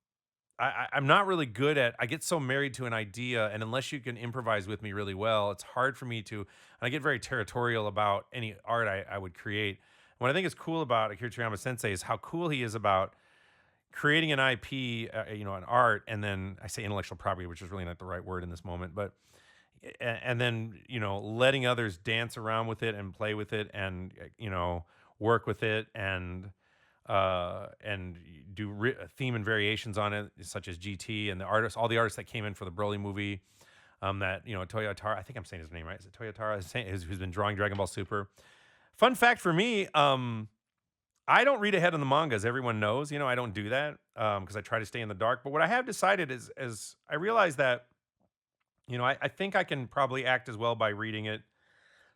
not really good at. I get so married to an idea, and unless you can improvise with me really well, it's hard for me to. And I get very territorial about any art I would create. What I think is cool about Akira Toriyama Sensei is how cool he is about creating an IP, an art, and then I say intellectual property, which is really not the right word in this moment, but and then letting others dance around with it and play with it and work with it and do theme and variations on it, such as GT and all the artists that came in for the Broly movie. Toyotaro, I think I'm saying his name right. Is it Toyotaro? Who's been drawing Dragon Ball Super. Fun fact for me, I don't read ahead on the manga, as everyone knows. I don't do that because I try to stay in the dark. But what I have decided is I realize that, I think I can probably act as well by reading it.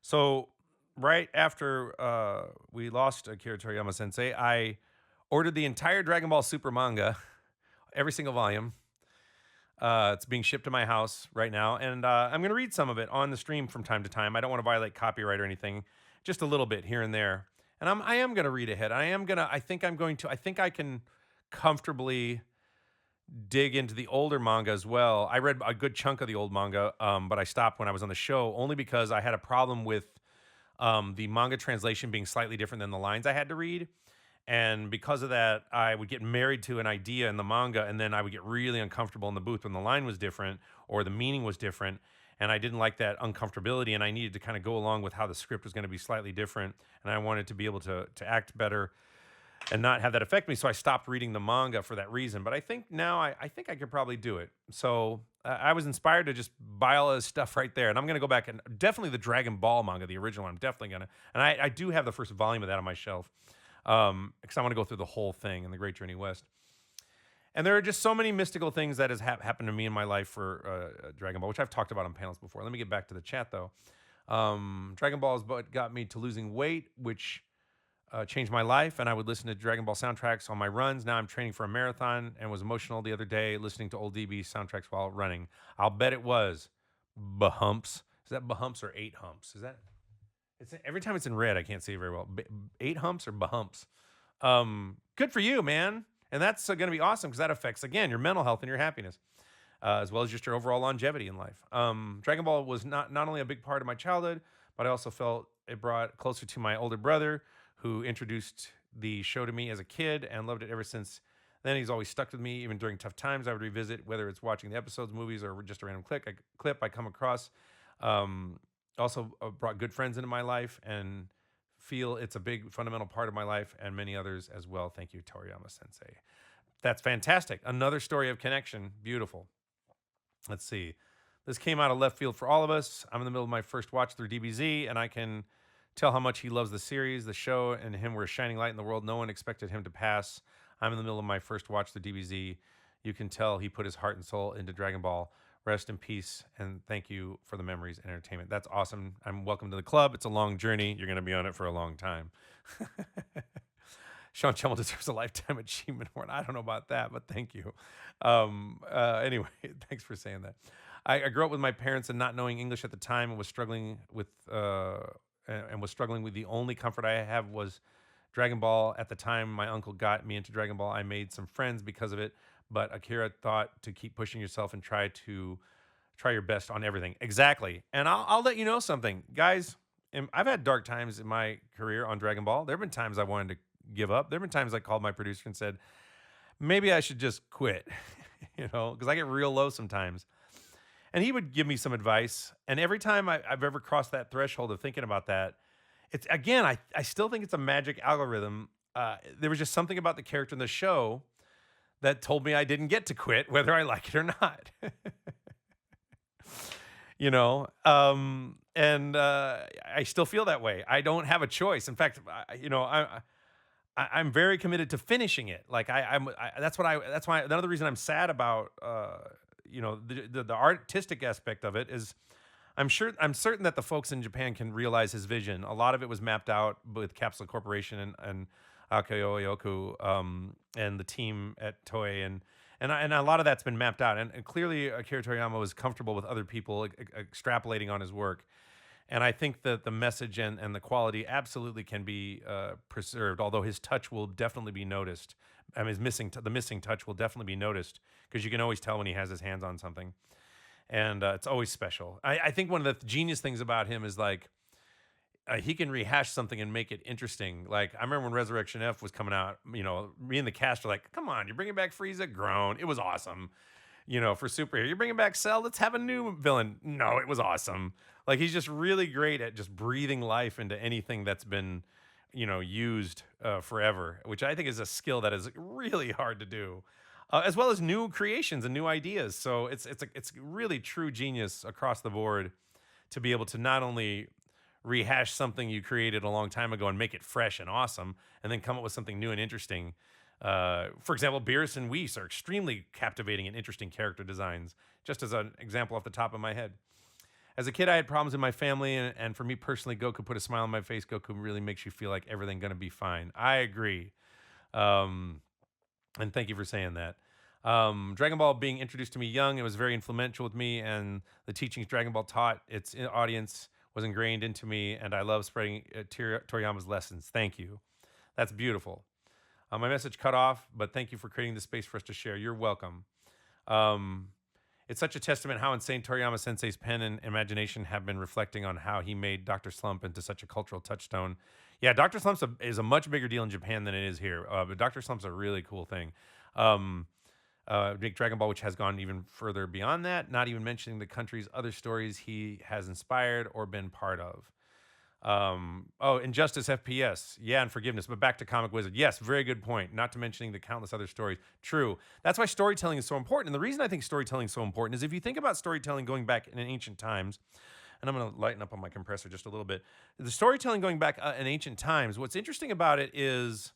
So right after we lost Akira Toriyama Sensei, I ordered the entire Dragon Ball Super manga, every single volume. It's being shipped to my house right now, and I'm going to read some of it on the stream from time to time. I don't want to violate copyright or anything. Just a little bit here and there. And I am going to read ahead. I think I can comfortably dig into the older manga as well. I read a good chunk of the old manga, but I stopped when I was on the show only because I had a problem with the manga translation being slightly different than the lines I had to read. And because of that, I would get married to an idea in the manga, and then I would get really uncomfortable in the booth when the line was different or the meaning was different. And I didn't like that uncomfortability, and I needed to kind of go along with how the script was going to be slightly different, and I wanted to be able to act better and not have that affect me. So I stopped reading the manga for that reason. But I think now I think I could probably do it. So I was inspired to just buy all this stuff right there. And I'm going to go back and definitely the Dragon Ball manga, the original one. I'm definitely going to. And I do have the first volume of that on my shelf because I want to go through the whole thing in The Great Journey West. And there are just so many mystical things that has happened to me in my life for Dragon Ball, which I've talked about on panels before. Let me get back to the chat, though. Dragon Ball is what got me to losing weight, which changed my life, and I would listen to Dragon Ball soundtracks on my runs. Now I'm training for a marathon and was emotional the other day listening to old DB soundtracks while running. I'll bet it was Bahumps. Is that Bahumps or 8 humps? Is that? It's every time it's in red, I can't see it very well. 8 humps or Bahumps? Good for you, man. And that's going to be awesome because that affects, again, your mental health and your happiness, as well as just your overall longevity in life. Dragon Ball was not only a big part of my childhood, but I also felt it brought closer to my older brother, who introduced the show to me as a kid and loved it ever since then. He's always stuck with me, even during tough times. I would revisit, whether it's watching the episodes, movies, or just a random clip I come across. Also brought good friends into my life and feel it's a big fundamental part of my life and many others as well. Thank you, Toriyama Sensei. That's fantastic. Another story of connection. Beautiful. Let's see. This came out of left field for all of us. I'm in the middle of my first watch through DBZ, and I can tell how much he loves the series, the show, and him were a shining light in the world. No one expected him to pass. I'm in the middle of my first watch through DBZ. You can tell he put his heart and soul into Dragon Ball. Rest in peace, and thank you for the memories and entertainment. That's awesome. I'm welcome to the club. It's a long journey. You're going to be on it for a long time. Sean Chummel deserves a lifetime achievement award. I don't know about that, but thank you. Anyway, thanks for saying that. I grew up with my parents and not knowing English at the time and was struggling with the only comfort I have was Dragon Ball. At the time my uncle got me into Dragon Ball, I made some friends because of it. But Akira thought to keep pushing yourself and try your best on everything. Exactly. And I'll let you know something, guys. I've had dark times in my career on Dragon Ball. There have been times I wanted to give up. There have been times I called my producer and said, maybe I should just quit, because I get real low sometimes. And he would give me some advice. And every time I've ever crossed that threshold of thinking about that, it's again, I still think it's a magic algorithm. There was just something about the character in the show that told me I didn't get to quit, whether I like it or not. And I still feel that way. I don't have a choice. In fact, I'm very committed to finishing it. Like that's why another reason I'm sad about the artistic aspect of it is I'm certain that the folks in Japan can realize his vision. A lot of it was mapped out with Capsule Corporation and Akio Yoku and the team at Toei and a lot of that's been mapped out. And clearly Akira Toriyama was comfortable with other people extrapolating on his work. And I think that the message and the quality absolutely can be preserved, although his touch will definitely be noticed. I mean, the missing touch will definitely be noticed because you can always tell when he has his hands on something. And it's always special. I think one of the genius things about him is like he can rehash something and make it interesting. Like I remember when Resurrection F was coming out, me and the cast were like, come on, you're bringing back Frieza? Grown. It was awesome. For superhero. You're bringing back Cell? Let's have a new villain. No, it was awesome. Like he's just really great at just breathing life into anything that's been, used forever, which I think is a skill that is really hard to do. As well as new creations and new ideas. So it's really true genius across the board to be able to not only rehash something you created a long time ago and make it fresh and awesome, and then come up with something new and interesting. For example, Beerus and Whis are extremely captivating and interesting character designs, just as an example off the top of my head. As a kid, I had problems in my family, and for me personally, Goku put a smile on my face. Goku really makes you feel like everything's going to be fine. I agree. And thank you for saying that. Dragon Ball being introduced to me young, it was very influential with me, and the teachings Dragon Ball taught its audience was ingrained into me, and I love spreading Toriyama's lessons. Thank you. That's beautiful. My message cut off, but thank you for creating the space for us to share. You're welcome. It's such a testament how insane Toriyama Sensei's pen and imagination have been reflecting on how he made Dr. Slump into such a cultural touchstone. Yeah, Dr. Slump is a much bigger deal in Japan than it is here, but Dr. Slump's a really cool thing. Big Dragon Ball, which has gone even further beyond that, not even mentioning the country's other stories he has inspired or been part of. Oh, Injustice FPS. Yeah, and Forgiveness. But back to Comic Wizard. Yes, very good point. Not to mentioning the countless other stories. True. That's why storytelling is so important. And the reason I think storytelling is so important is if you think about storytelling going back in ancient times, and I'm going to lighten up on my compressor just a little bit. The storytelling going back in ancient times, what's interesting about it is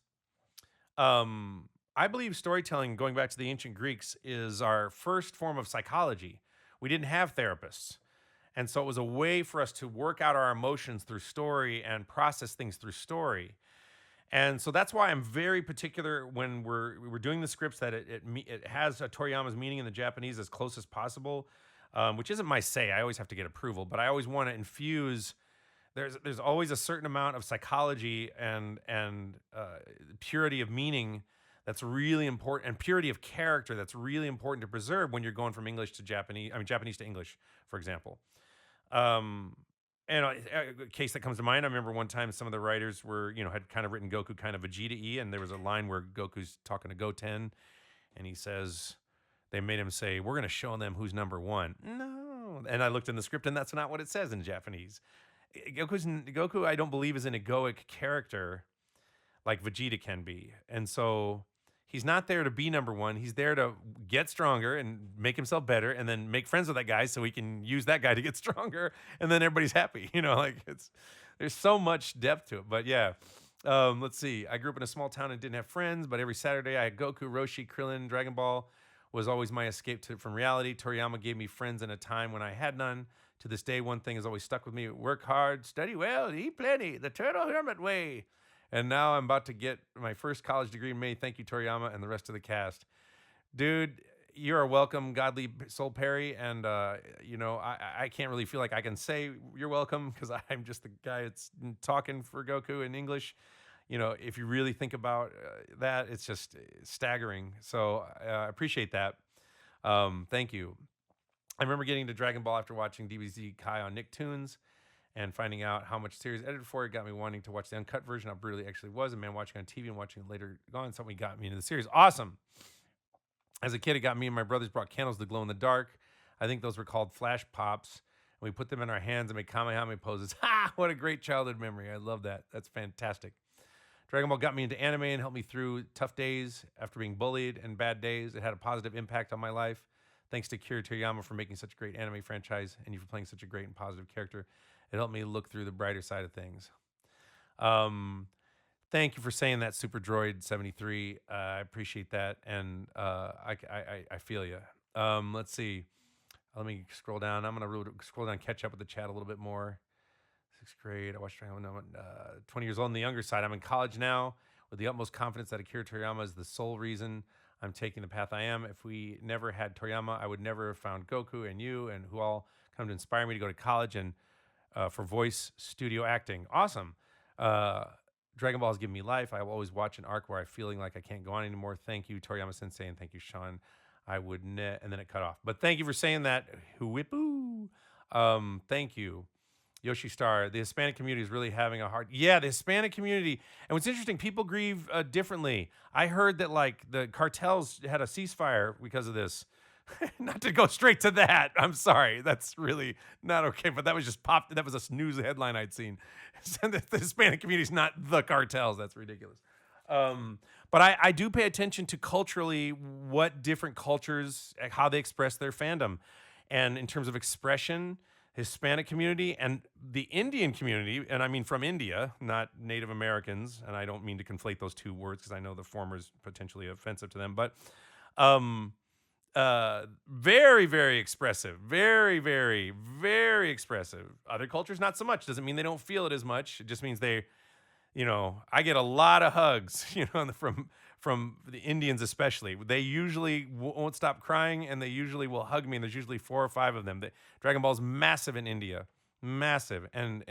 I believe storytelling, going back to the ancient Greeks, is our first form of psychology. We didn't have therapists. And so it was a way for us to work out our emotions through story and process things through story. And so that's why I'm very particular when we're doing the scripts that it has a Toriyama's meaning in the Japanese as close as possible, which isn't my say. I always have to get approval, but I always want to infuse. There's always a certain amount of psychology and purity of meaning that's really important, and purity of character that's really important to preserve when you're going from English to Japanese. I mean, Japanese to English, for example. Um, and a case that comes to mind, I remember one time some of the writers had kind of written Goku kind of Vegeta-y, and there was a line where Goku's talking to Goten, and he says, they made him say, "We're going to show them who's number one." No. And I looked in the script, and that's not what it says in Japanese. Goku, I don't believe, is an egoic character like Vegeta can be. And so he's not there to be number one. He's there to get stronger and make himself better and then make friends with that guy so he can use that guy to get stronger. And then everybody's happy. There's so much depth to it. But yeah, let's see. I grew up in a small town and didn't have friends, but every Saturday I had Goku, Roshi, Krillin, Dragon Ball was always my escape from reality. Toriyama gave me friends in a time when I had none. To this day, one thing has always stuck with me: work hard, study well, eat plenty, the turtle hermit way. And now I'm about to get my first college degree in May. Thank you, Toriyama, and the rest of the cast. Dude, you are welcome, Godly Soul Perry. And, I can't really feel like I can say you're welcome because I'm just the guy that's talking for Goku in English. If you really think about that, it's just staggering. So I appreciate that. Thank you. I remember getting to Dragon Ball after watching DBZ Kai on Nicktoons and finding out how much series edited for it got me wanting to watch the uncut version, how brutal it actually was. And man, watching on TV and watching it later on, something got me into the series. Awesome. As a kid, it got me and my brothers brought candles to glow in the dark. I think those were called flash pops. And we put them in our hands and made Kamehameha poses. Ha! What a great childhood memory. I love that. That's fantastic. Dragon Ball got me into anime and helped me through tough days after being bullied and bad days. It had a positive impact on my life. Thanks to Akira Toriyama for making such a great anime franchise and you for playing such a great and positive character. It helped me look through the brighter side of things. Thank you for saying that, Super Droid 73. I appreciate that, and I feel you. Let's see. Let me scroll down. I'm gonna scroll down, catch up with the chat a little bit more. Sixth grade. I watched Dragon Ball. 20 years old on the younger side. I'm in college now with the utmost confidence that Akira Toriyama is the sole reason I'm taking the path I am. If we never had Toriyama, I would never have found Goku and you and who all come to inspire me to go to college and for voice studio acting. Awesome. Dragon Ball has given me life. I will always watch an arc where I'm feeling like I can't go on anymore. Thank you, Toriyama Sensei, and thank you, Sean. I would and then it cut off. But thank you for saying that. Whippoo. Thank you. Yoshi Star, the Hispanic community is really having a hard. Yeah, the Hispanic community. And what's interesting, people grieve differently. I heard that like the cartels had a ceasefire because of this. Not to go straight to that. I'm sorry. That's really not okay. But that was just popped. That was a news headline I'd seen. The Hispanic community is not the cartels. That's ridiculous. But I do pay attention to culturally what different cultures, how they express their fandom. And in terms of expression, Hispanic community and the Indian community, and I mean from India, not Native Americans, and I don't mean to conflate those two words because I know the former is potentially offensive to them, but very, very expressive. Very, very, very expressive. Other cultures, not so much. Doesn't mean they don't feel it as much. It just means they, I get a lot of hugs, from the Indians especially. They usually won't stop crying, and they usually will hug me, and there's usually 4 or 5 of them. Dragon Ball is massive in India. Massive. And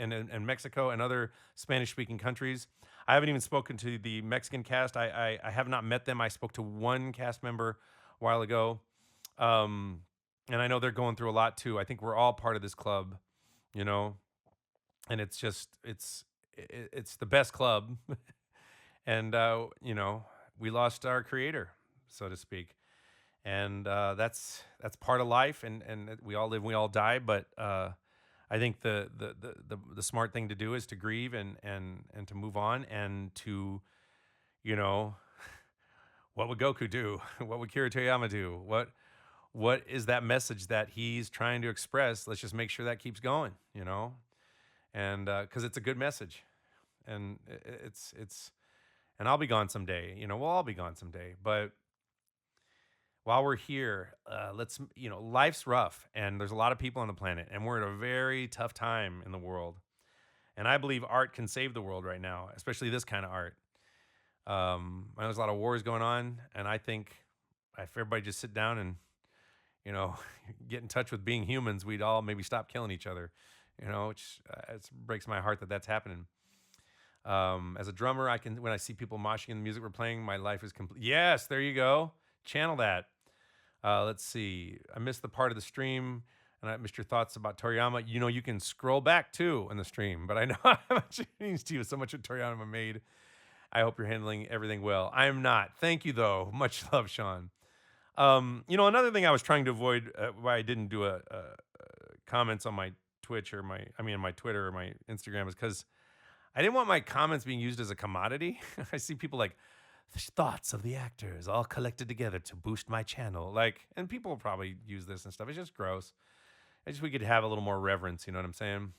Mexico and other Spanish-speaking countries. I haven't even spoken to the Mexican cast. I have not met them. I spoke to one cast member a while ago. And I know they're going through a lot too. I think we're all part of this club, and it's just, it's the best club. And, we lost our creator, so to speak. And that's part of life. And we all live, we all die. But I I think the smart thing to do is to grieve and to move on and to, you know, what would Goku do? What would Akira Toriyama do? What is that message that he's trying to express? Let's just make sure that keeps going, you know, and because it's a good message, and it's and I'll be gone someday, you know. We'll all be gone someday, but while we're here, let's, you know, life's rough, and there's a lot of people on the planet, and we're at a very tough time in the world. And I believe art can save the world right now, especially this kind of art. I know there's a lot of wars going on, and I think if everybody just sit down and, you know, get in touch with being humans, we'd all maybe stop killing each other. You know, which it breaks my heart that that's happening. As a drummer, I can, when I see people moshing in the music we're playing, my life is complete. Yes, there you go. Channel that. Let's see. I missed the part of the stream, and I missed your thoughts about Toriyama. You know, you can scroll back too in the stream, but I know how much it means to you. So much what Toriyama made. I hope you're handling everything well. I am not. Thank you, though. Much love, Sean. You know, another thing I was trying to avoid, why I didn't do a comments on my Twitch or my Twitter or my Instagram, is because I didn't want my comments being used as a commodity. I see people like, thoughts of the actors all collected together to boost my channel. Like, and people will probably use this and stuff. It's just gross. I just, we could have a little more reverence. You know what I'm saying?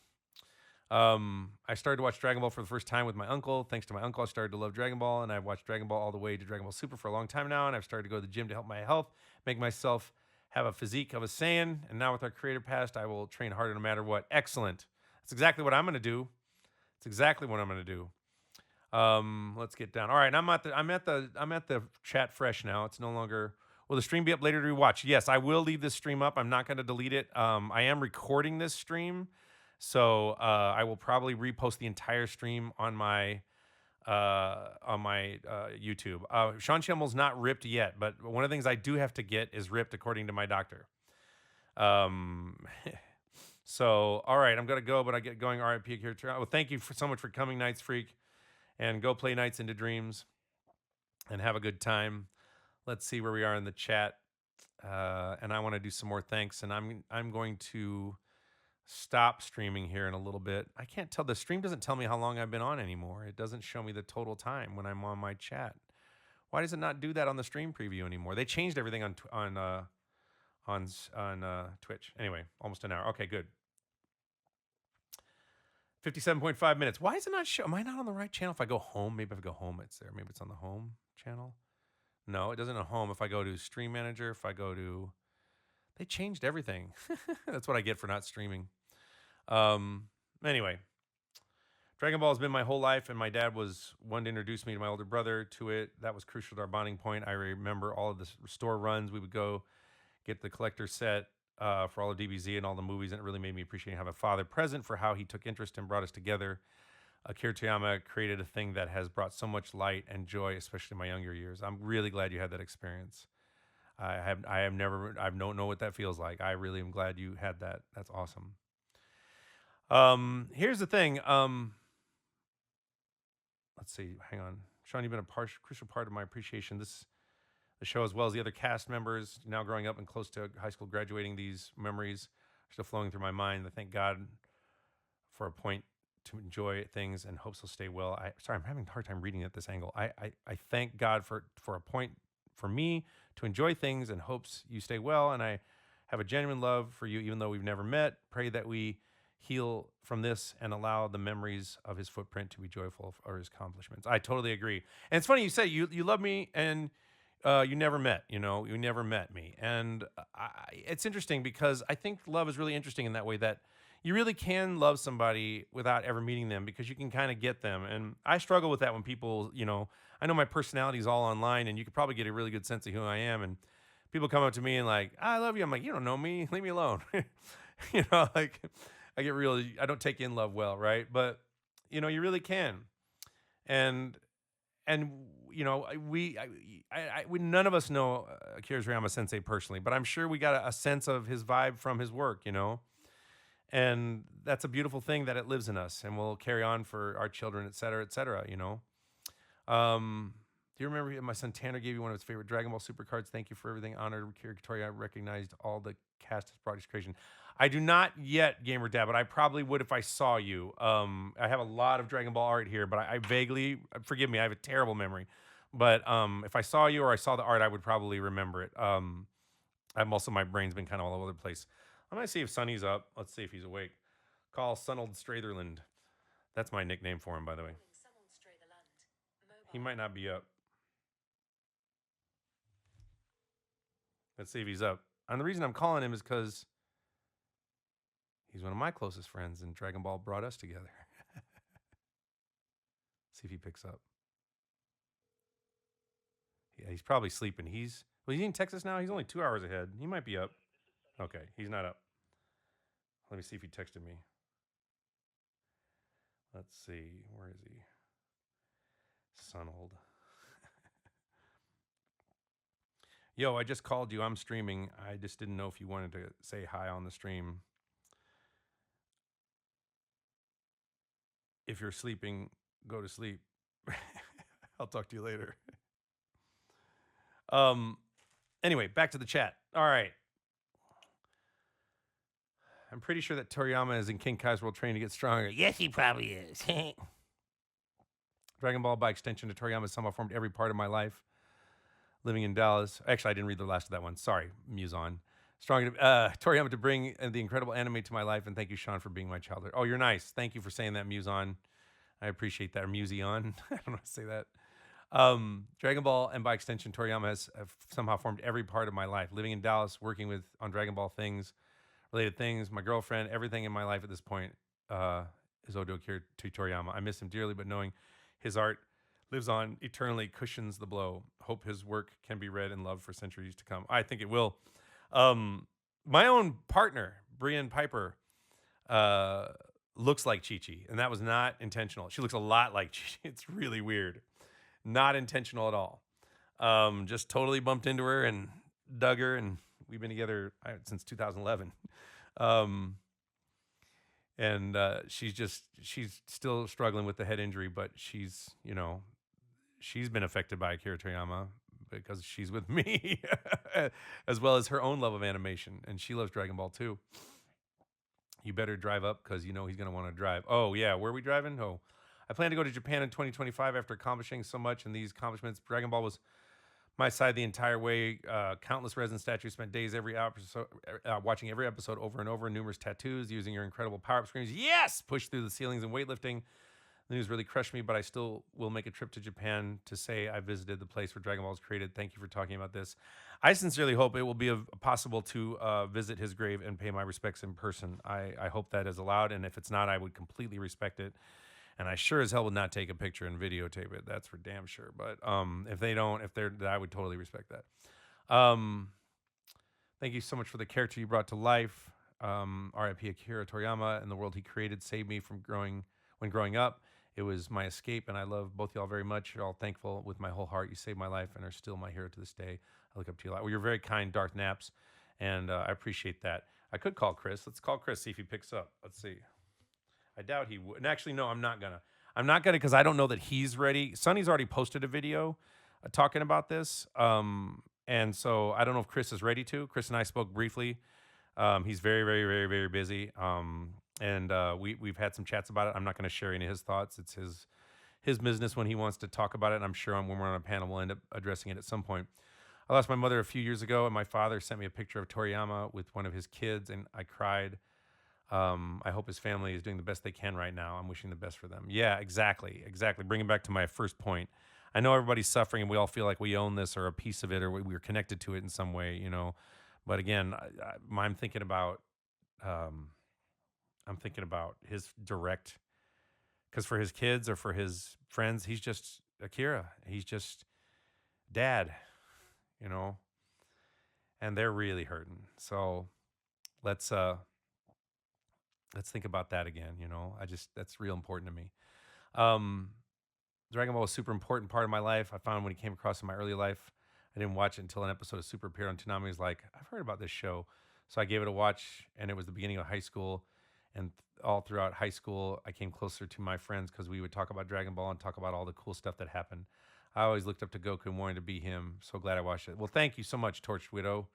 I started to watch Dragon Ball for the first time with my uncle. Thanks to my uncle, I started to love Dragon Ball, and I've watched Dragon Ball all the way to Dragon Ball Super for a long time now, and I've started to go to the gym to help my health, make myself have a physique of a Saiyan, and now with our creator past, I will train harder no matter what. Excellent. That's exactly what I'm going to do. It's exactly what I'm going to do. Let's get down. All right, I'm at the chat fresh now. It's no longer. Will the stream be up later to rewatch? Yes, I will leave this stream up. I'm not going to delete it. I am recording this stream, so I will probably repost the entire stream on my YouTube. Sean Schimmel's not ripped yet, but one of the things I do have to get is ripped according to my doctor. So all right, I'm gonna go, but I get going. RIP here. Well, thank you so much for coming, Nights Freak, and go play Nights into Dreams, and have a good time. Let's see where we are in the chat, and I want to do some more thanks, and I'm going to stop streaming here in a little bit. I can't tell. The stream doesn't tell me how long I've been on anymore. It doesn't show me the total time when I'm on my chat. Why does it not do that on the stream preview anymore? They changed everything on Twitch. Anyway, almost an hour. Okay, good. 57.5 minutes. Why is it not show? Am I not on the right channel? If I go home, maybe if I go home, it's there. Maybe it's on the home channel. No, it doesn't on home. If I go to Stream Manager, if I go to, they changed everything. That's what I get for not streaming. Anyway, Dragon Ball has been my whole life, and my dad was one to introduce me to my older brother to it. That was crucial to our bonding point. I remember all of the store runs. We would go get the collector set for all of DBZ and all the movies, and it really made me appreciate having a father present for how he took interest and brought us together. Akira Toriyama created a thing that has brought so much light and joy, especially in my younger years. I'm really glad you had that experience. I don't know what that feels like. I really am glad you had that. That's awesome. Here's the thing. Let's see. Hang on, Sean. You've been a crucial part of my appreciation. The show, as well as the other cast members, now growing up and close to high school graduating, these memories are still flowing through my mind. I thank God for a point to enjoy things and hopes will stay well. Sorry, I'm having a hard time reading at this angle. I thank God for a point for me to enjoy things and hopes you stay well. And I have a genuine love for you, even though we've never met. Pray that we heal from this and allow the memories of his footprint to be joyful for his accomplishments. I totally agree. And it's funny you say you love me and you never met, you never met me. And it's interesting because I think love is really interesting in that way, that you really can love somebody without ever meeting them because you can kind of get them. And I struggle with that when people, I know my personality is all online and you could probably get a really good sense of who I am. And people come up to me and like, I love you. I'm like, you don't know me. Leave me alone. Like I don't take in love well. Right. But you really can. And we none of us know Akira Toriyama Sensei personally, but I'm sure we got a sense of his vibe from his work, and that's a beautiful thing that it lives in us and will carry on for our children, et cetera, et cetera, Do you remember my son Tanner gave you one of his favorite Dragon Ball Super cards? Thank you for everything. Honored Akira Toriyama recognized all the cast as project creation. I do not yet, Gamer Dad, but I probably would if I saw you. I have a lot of Dragon Ball art here, but I vaguely, forgive me, I have a terrible memory. But if I saw you or I saw the art, I would probably remember it. Also, my brain's been kind of all over the place. I'm gonna see if Sonny's up. Let's see if he's awake. Call Sunnold Stratherland. That's my nickname for him, by the way. He might not be up. Let's see if he's up. And the reason I'm calling him is because he's one of my closest friends, and Dragon Ball brought us together. See if he picks up. Yeah, he's probably sleeping. He's in Texas now. He's only 2 hours ahead. He might be up. Okay, he's not up. Let me see if he texted me. Let's see. Where is he? Sunnold. Yo, I just called you. I'm streaming. I just didn't know if you wanted to say hi on the stream. If you're sleeping, go to sleep. I'll talk to you later. Anyway, back to the chat. All right. I'm pretty sure that Toriyama is in King Kai's world training to get stronger. Yes, he probably is. Dragon Ball, by extension, to Toriyama, somehow formed every part of my life. Living in Dallas. Actually, I didn't read the last of that one. Sorry, Muson. Toriyama to bring the incredible anime to my life, and thank you, Sean, for being my childhood. Oh, you're nice. Thank you for saying that, Muson. I appreciate that. Or Museon. I don't know how to say that. Dragon Ball, and by extension, Toriyama has somehow formed every part of my life. Living in Dallas, working on Dragon Ball things, related things, my girlfriend, everything in my life at this point is owed to Akira Toriyama. I miss him dearly, but knowing his art lives on eternally cushions the blow. Hope his work can be read and loved for centuries to come. I think it will. My own partner, Brian Piper, looks like Chi-Chi, and that was not intentional. She looks a lot like Chi-Chi. It's really weird. Not intentional at all. Just totally bumped into her and dug her, and we've been together since 2011. She's still struggling with the head injury, but she's been affected by Akira Toriyama because she's with me, as well as her own love of animation, and she loves Dragon Ball too. You better drive up because he's going to want to drive. Oh yeah, where are we driving? Oh, I plan to go to Japan in 2025 after accomplishing so much in these accomplishments. Dragon Ball was my side the entire way. Countless resin statues, spent days every episode watching every episode over and over. Numerous tattoos, using your incredible power-up screens. Yes, push through the ceilings and weightlifting. The news really crushed me, but I still will make a trip to Japan to say I visited the place where Dragon Ball was created. Thank you for talking about this. I sincerely hope it will be possible to visit his grave and pay my respects in person. I hope that is allowed, and if it's not, I would completely respect it. And I sure as hell would not take a picture and videotape it. That's for damn sure. But I would totally respect that. Thank you so much for the character you brought to life. R.I.P. Akira Toriyama and the world he created saved me from growing up. It was my escape, and I love both y'all very much. You're all thankful with my whole heart. You saved my life and are still my hero to this day. I look up to you a lot. Well, you're very kind, Darth Naps, and I appreciate that. I could call Chris. Let's call Chris, see if he picks up. Let's see. I doubt he would. And actually, no, I'm not gonna. I'm not gonna because I don't know that he's ready. Sonny's already posted a video talking about this, and so I don't know if Chris is ready to. Chris and I spoke briefly. He's very, very, very, very busy, and we've had some chats about it. I'm not going to share any of his thoughts. It's his business when he wants to talk about it. And I'm sure when we're on a panel, we'll end up addressing it at some point. I lost my mother a few years ago, and my father sent me a picture of Toriyama with one of his kids, and I cried. I hope his family is doing the best they can right now. I'm wishing the best for them. Yeah, exactly. Bringing back to my first point. I know everybody's suffering, and we all feel like we own this or a piece of it, or we're connected to it in some way, But again, I'm thinking about his direct, because for his kids or for his friends, he's just Akira. He's just dad, and they're really hurting. So let's think about that again. That's real important to me. Dragon Ball was a super important part of my life. I found when it came across in my early life. I didn't watch it until an episode of Super appeared on Toonami. I was like, I've heard about this show. So I gave it a watch, and it was the beginning of high school. And all throughout high school, I came closer to my friends because we would talk about Dragon Ball and talk about all the cool stuff that happened. I always looked up to Goku and wanted to be him. So glad I watched it. Well, thank you so much, Torched Widow.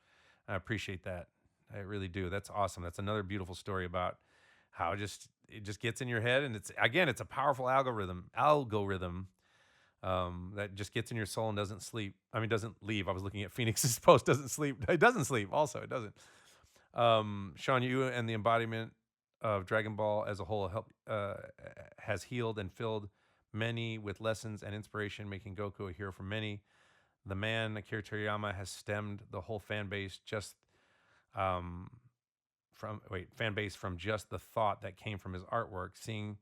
I appreciate that. I really do. That's awesome. That's another beautiful story about how it just gets in your head, and it's again, it's a powerful algorithm that just gets in your soul and doesn't sleep. I mean, doesn't leave. I was looking at Phoenix's post. Doesn't sleep. It doesn't sleep. Also, it doesn't. Sean, you and the embodiment of Dragon Ball as a whole has healed and filled many with lessons and inspiration, making Goku a hero for many. The man Akira Toriyama has stemmed the whole um, fan base from just the thought that came from his artwork. Seeing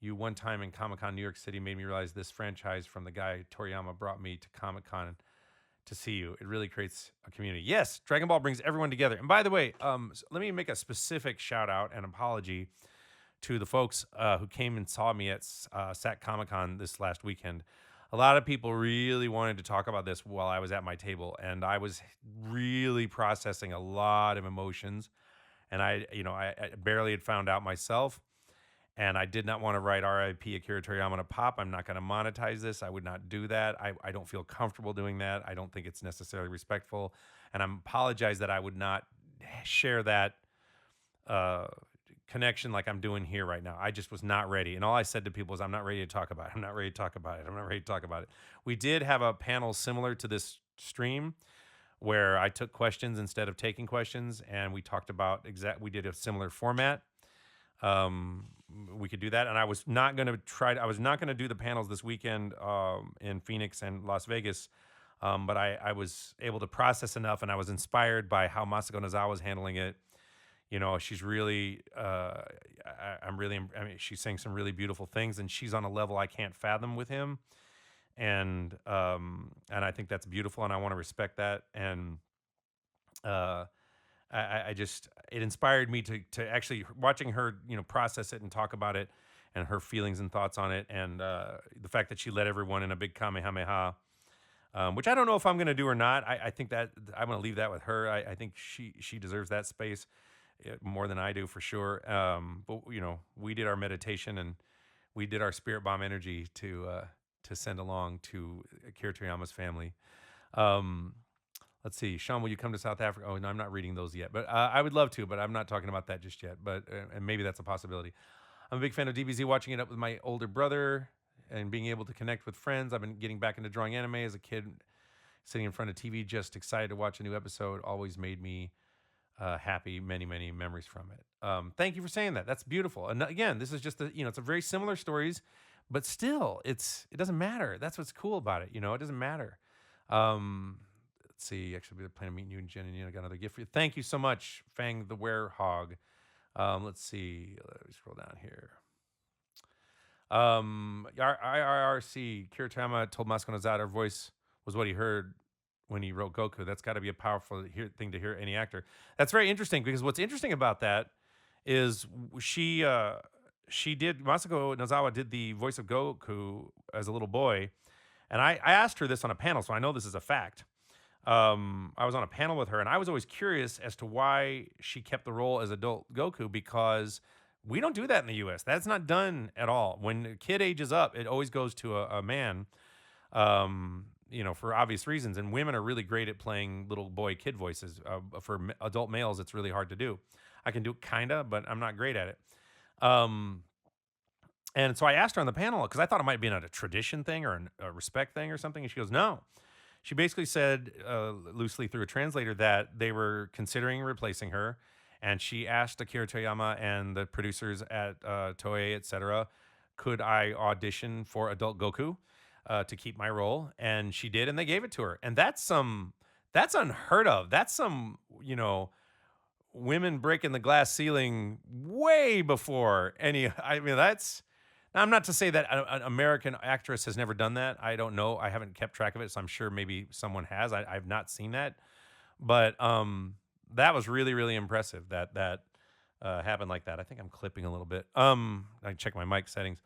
you one time in Comic Con New York City made me realize this franchise from the guy Toriyama brought me to Comic Con to see you. It really creates a community. Yes, Dragon Ball brings everyone together. And by the way, let me make a specific shout out and apology to the folks who came and saw me at SAC Comic Con this last weekend. A lot of people really wanted to talk about this while I was at my table, and I was really processing a lot of emotions. And I barely had found out myself, and I did not want to write RIP Akira Toriyama to pop. I'm not going to monetize this. I would not do that. I don't feel comfortable doing that. I don't think it's necessarily respectful. And I apologize that I would not share that uh, connection like I'm doing here right now. I just was not ready. And all I said to people was, I'm not ready to talk about it. I'm not ready to talk about it. I'm not ready to talk about it. We did have a panel similar to this stream where I took questions instead of taking questions, and we talked about we did a similar format. um, we could do that. And I was not going to I was not going to do the panels this weekend in Phoenix and Las Vegas. But I was able to process enough, and I was inspired by how Masako Nozawa was handling it. You know, she's really, I mean, she's saying some really beautiful things, and she's on a level I can't fathom with him. And I think that's beautiful, and I want to respect that. And uh, I just it inspired me to actually watching her, process it and talk about it, and her feelings and thoughts on it, and the fact that she led everyone in a big kamehameha, which I don't know if I'm going to do or not. I think that I'm going to leave that with her. I think she deserves that space more than I do for sure. But we did our meditation, and we did our spirit bomb energy to send along to Akira Toriyama's family. Um, Let's see. Sean, will you come to South Africa? Oh, no, I'm not reading those yet, but I would love to, but I'm not talking about that just yet. But and maybe that's a possibility. I'm a big fan of DBZ, watching it up with my older brother and being able to connect with friends. I've been getting back into drawing anime as a kid, sitting in front of TV, just excited to watch a new episode. Always made me happy. Many, many memories from it. Thank you for saying that. That's beautiful. And again, this is just it's a very similar stories, but still, it doesn't matter. That's what's cool about it. It doesn't matter. Let's see. Actually, we're planning on meeting you and Jen, and I got another gift for you. Thank you so much, Fang the Werehog. Let's see. Let me scroll down here. IRRC, Kiritama told Masako Nozawa her voice was what he heard when he wrote Goku. That's got to be a powerful thing to hear any actor. That's very interesting, because what's interesting about that is she did, Masako Nozawa did the voice of Goku as a little boy. And I asked her this on a panel, so I know this is a fact. I was on a panel with her, and I was always curious as to why she kept the role as adult Goku, because we don't do that in the U.S. That's not done at all. When a kid ages up, it always goes to a man, for obvious reasons. And women are really great at playing little boy kid voices. For adult males, it's really hard to do. I can do it kinda, but I'm not great at it. And so I asked her on the panel, because I thought it might be a tradition thing or a respect thing or something. And she goes, no. She basically said, loosely through a translator, that they were considering replacing her. And she asked Akira Toriyama and the producers at Toei, etc., could I audition for adult Goku to keep my role? And she did, and they gave it to her. And that's unheard of. That's some, women breaking the glass ceiling way before any. I mean, now, I'm not to say that an American actress has never done that. I don't know. I haven't kept track of it, so I'm sure maybe someone has. I've not seen that, but that was really, really impressive that happened like that. I think I'm clipping a little bit. I can check my mic settings.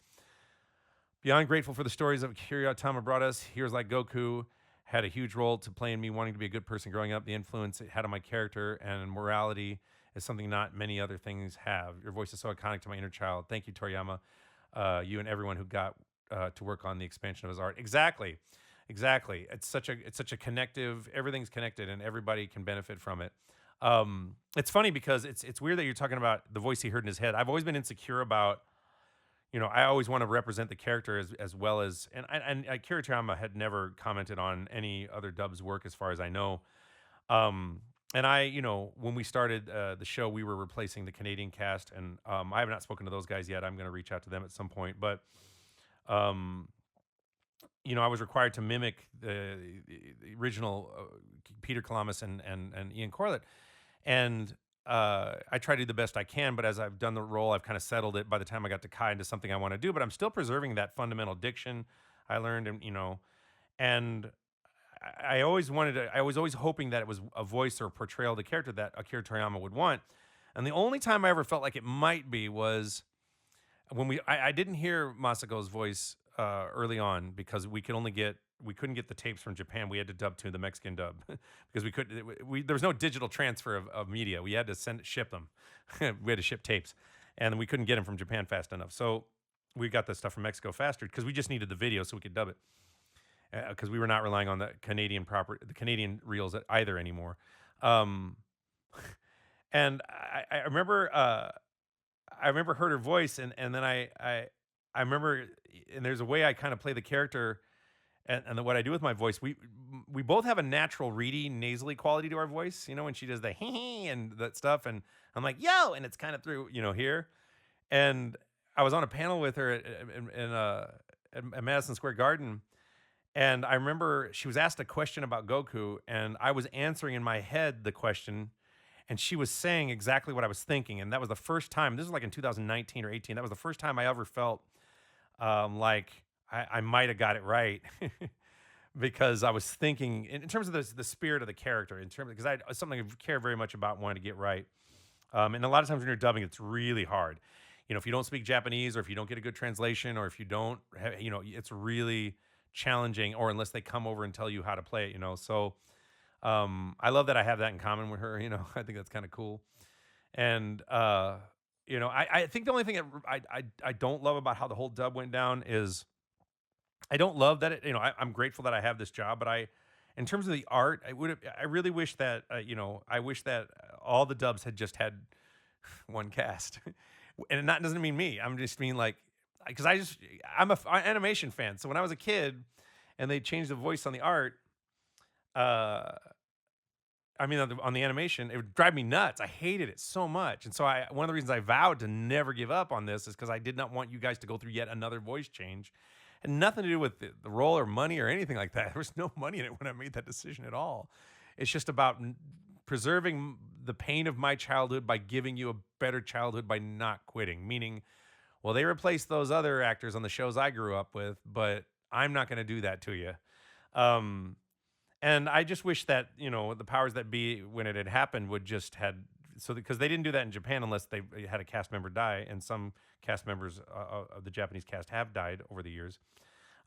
Beyond grateful for the stories that Akira Toriyama brought us. Heroes like Goku had a huge role to play in me wanting to be a good person growing up. The influence it had on my character and morality is something not many other things have. Your voice is so iconic to my inner child. Thank you, Toriyama. You and everyone who got to work on the expansion of his art. Exactly. Exactly. It's such a connective. Everything's connected, and everybody can benefit from it. It's funny because it's weird that you're talking about the voice he heard in his head. I've always been insecure about, I always want to represent the character as well as, and Akira Toriyama had never commented on any other dub's work as far as I know. And when we started the show, we were replacing the Canadian cast, and I have not spoken to those guys yet. I'm going to reach out to them at some point, but um, I was required to mimic the original Peter Kalamis and Ian Corlett, and I try to do the best I can. But as I've done the role, I've kind of settled it by the time I got to Kai into something I want to do. But I'm still preserving that fundamental diction I learned, and I always wanted to. I was always hoping that it was a voice or portrayal of the character that Akira Toriyama would want. And the only time I ever felt like it might be was when I didn't hear Masako's voice early on because we couldn't get the tapes from Japan. We had to dub to the Mexican dub because there was no digital transfer of media. We had to ship them. We had to ship tapes, and we couldn't get them from Japan fast enough. So we got the stuff from Mexico faster because we just needed the video so we could dub it because we were not relying on the Canadian reels either anymore. Um, and I remember heard her voice, and then I remember, and there's a way I kind of play the character, and what I do with my voice. We both have a natural reedy, nasally quality to our voice. When she does the hee and that stuff, and I'm like yo, and it's kind of through here. And I was on a panel with her at Madison Square Garden, and I remember she was asked a question about Goku, and I was answering in my head the question, and she was saying exactly what I was thinking. And that was the first time. This was like in 2019 or 18. That was the first time I ever felt like I might have got it right because I was thinking in terms of the spirit of the character, because it's something I care very much about, wanting to get right. And a lot of times when you're dubbing, it's really hard. If you don't speak Japanese, or if you don't get a good translation, or if you don't, it's really challenging, or unless they come over and tell you how to play it, So I love that I have that in common with her. I think that's kind of cool. And I think the only thing that I don't love about how the whole dub went down is I don't love that I'm grateful that I have this job, but in terms of the art, I really wish that I wish that all the dubs had just had one cast, and that doesn't mean me. I'm just mean like because I'm a animation fan, so when I was a kid and they changed the voice on the art. On the animation, it would drive me nuts. I hated it so much. And so one of the reasons I vowed to never give up on this is because I did not want you guys to go through yet another voice change. And nothing to do with the role or money or anything like that. There was no money in it when I made that decision at all. It's just about preserving the pain of my childhood by giving you a better childhood by not quitting. Meaning, well, they replaced those other actors on the shows I grew up with, but I'm not going to do that to you. And I just wish that, the powers that be, when it had happened, would just because they didn't do that in Japan unless they had a cast member die, and some cast members of the Japanese cast have died over the years.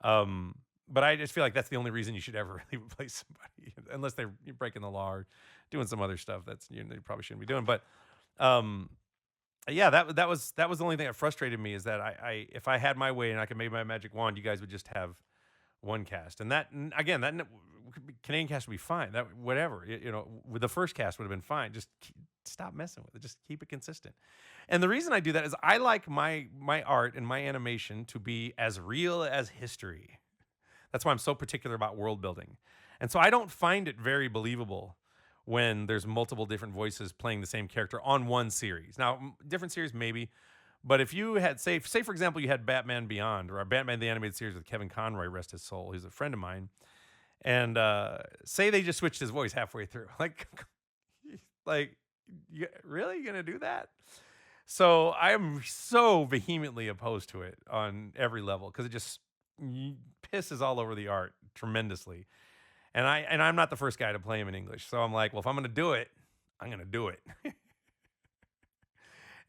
But I just feel like that's the only reason you should ever really replace somebody, unless they're breaking the law or doing some other stuff that's you probably shouldn't be doing. But yeah, that was the only thing that frustrated me, is that I if I had my way and I could make my magic wand, you guys would just have one cast, and that Canadian cast would be fine. That whatever with the first cast would have been fine. Just stop messing with it. Just keep it consistent. And the reason I do that is I like my art and my animation to be as real as history. That's why I'm so particular about world building. And so I don't find it very believable when there's multiple different voices playing the same character on one series. Now, different series maybe, but if you had say for example, you had Batman Beyond or Batman the Animated Series with Kevin Conroy, rest his soul. He's a friend of mine. And say they just switched his voice halfway through. Like really? You gonna do that? So I'm so vehemently opposed to it on every level because it just pisses all over the art tremendously. And I'm not the first guy to play him in English. So I'm like, well, if I'm gonna do it, I'm gonna do it.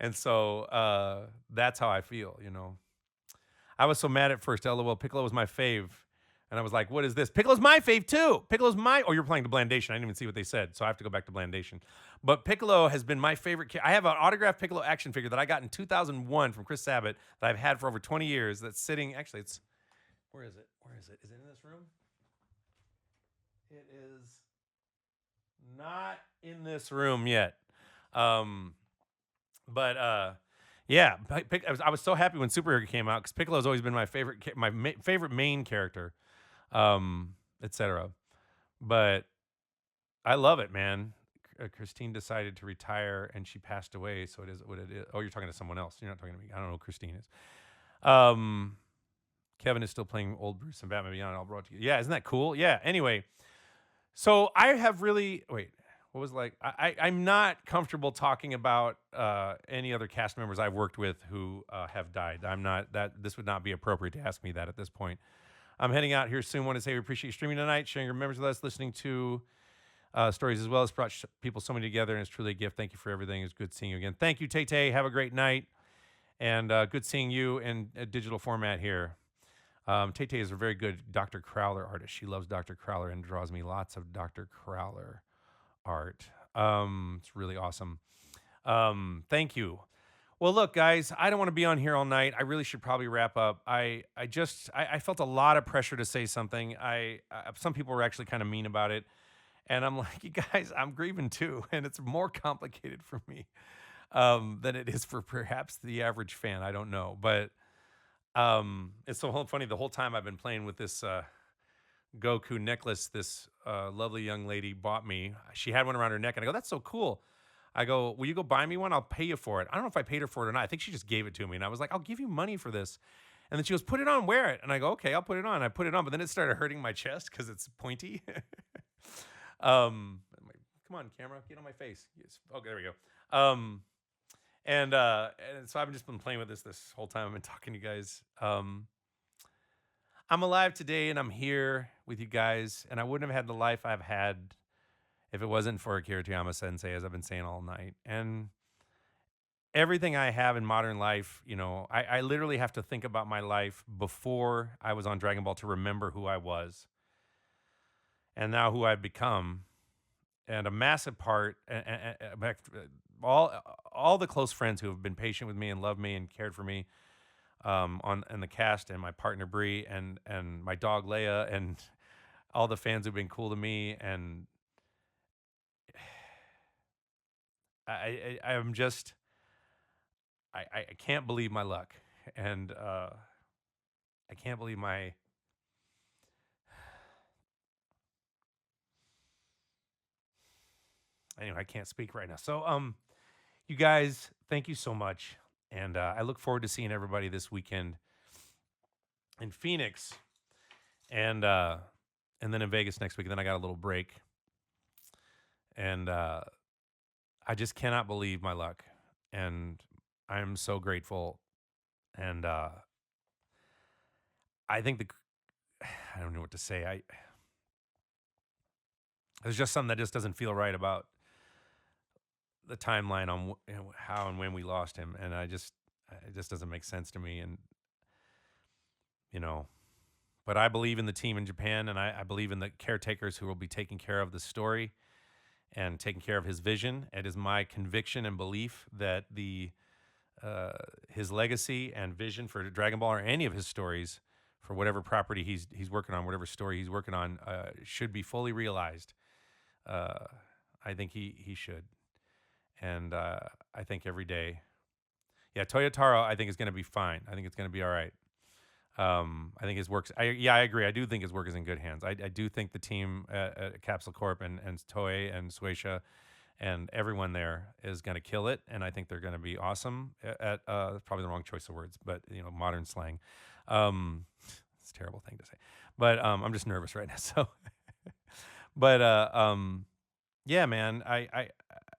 And so that's how I feel, I was so mad at first. LOL, Piccolo was my fave. And I was like, what is this? Piccolo's my fave too. Oh, you're playing the Blandation. I didn't even see what they said, so I have to go back to Blandation. But Piccolo has been my favorite. I have an autographed Piccolo action figure that I got in 2001 from Chris Sabat that I've had for over 20 years. That's sitting, actually, where is it? Is it in this room? It is not in this room yet. Um, but yeah, I was so happy when Superhero came out because Piccolo's always been my favorite, favorite main character, etc. But I love it, man. Christine decided to retire and she passed away, so it is what it is. Oh, you're talking to someone else. You're not talking to me. I don't know who Christine is. Um, Kevin is still playing old Bruce and Batman Beyond all brought together. Yeah, isn't that cool? Yeah. Anyway, so I have really wait. What was like? I'm not comfortable talking about any other cast members I've worked with who have died. I'm not that. This would not be appropriate to ask me that at this point. I'm heading out here soon. Want to say we appreciate you streaming tonight, sharing your memories with us, listening to stories as well. It's brought people so many together, and it's truly a gift. Thank you for everything. It's good seeing you again. Thank you, Tay Tay. Have a great night, and good seeing you in a digital format here. Tay Tay is a very good Dr. Crowler artist. She loves Dr. Crowler and draws me lots of Dr. Crowler art. It's really awesome. Thank you. Well, look, guys, I don't want to be on here all night. I really should probably wrap up. I felt a lot of pressure to say something. Some people were actually kind of mean about it, and I'm like, you guys, I'm grieving too, and it's more complicated for me than it is for perhaps the average fan. I don't know, but it's so funny. The whole time I've been playing with this Goku necklace, this lovely young lady bought me. She had one around her neck, and I go, "That's so cool." I go, "Will you go buy me one? I'll pay you for it." I don't know if I paid her for it or not. I think she just gave it to me, and I was like, "I'll give you money for this." And then she goes, "Put it on, wear it." And I go, "Okay, I'll put it on." I put it on, but then it started hurting my chest because it's pointy. Come on, camera, get on my face. Yes. Okay, there we go. And so I've just been playing with this whole time I've been talking to you guys. I'm alive today and I'm here with you guys, and I wouldn't have had the life I've had if it wasn't for Akira Toriyama Sensei, as I've been saying all night. And everything I have in modern life, I literally have to think about my life before I was on Dragon Ball to remember who I was and now who I've become. And a massive part, all the close friends who have been patient with me and loved me and cared for me, in the cast, and my partner Bree and my dog Leia and all the fans who've been cool to me, and I'm just I can't believe my luck, and I can't believe my anyway. I can't speak right now. So you guys, thank you so much, and I look forward to seeing everybody this weekend in Phoenix, and then in Vegas next week. And then I got a little break, and I just cannot believe my luck, and I'm so grateful. And I think I don't know what to say. There's just something that just doesn't feel right about the timeline on how and when we lost him, and it just doesn't make sense to me. And but I believe in the team in Japan, and I believe in the caretakers who will be taking care of the story and taking care of his vision. It is my conviction and belief that his legacy and vision for Dragon Ball or any of his stories, for whatever property he's working on, whatever story he's working on, should be fully realized. I think he should, and I think every day, yeah, Toyotaro, I think is going to be fine. I think it's going to be all right. I think his works. I agree. I do think his work is in good hands. I do think the team at Capsule Corp and Toei and Suecia and everyone there is going to kill it, and I think they're going to be awesome at probably the wrong choice of words, but modern slang. It's a terrible thing to say, but I'm just nervous right now. So, but yeah, man,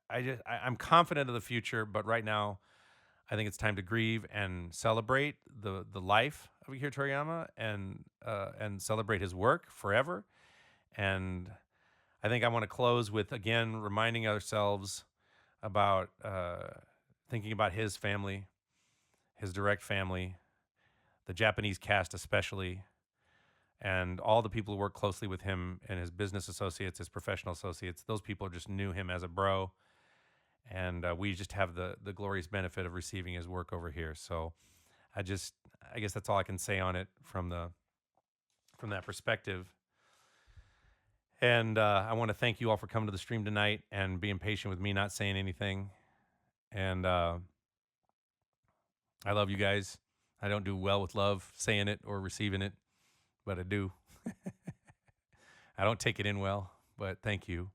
I'm confident of the future, but right now, I think it's time to grieve and celebrate the life of Akira Toriyama and celebrate his work forever. And I think I want to close with, again, reminding ourselves about thinking about his family, his direct family, the Japanese cast especially, and all the people who work closely with him and his business associates, his professional associates. Those people just knew him as a bro. And we just have the glorious benefit of receiving his work over here. So I guess that's all I can say on it from that perspective. And I want to thank you all for coming to the stream tonight and being patient with me not saying anything. And I love you guys. I don't do well with love, saying it or receiving it, but I do. I don't take it in well, but thank you.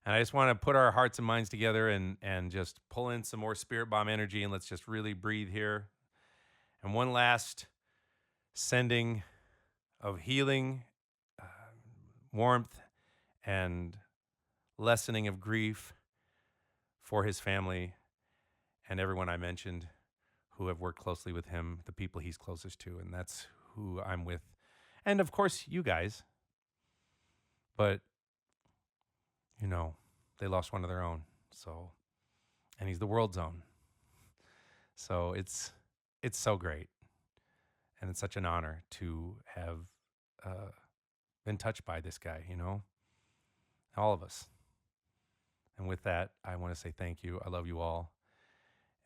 And I just want to put our hearts and minds together and just pull in some more spirit bomb energy, and let's just really breathe here. And one last sending of healing, warmth, and lessening of grief for his family and everyone I mentioned who have worked closely with him, the people he's closest to, and that's who I'm with. And of course, you guys. But, you know, they lost one of their own. So, and he's the world's own. So it's so great. And it's such an honor to have been touched by this guy, you know, all of us. And with that, I want to say thank you. I love you all.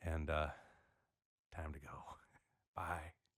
And time to go. Bye.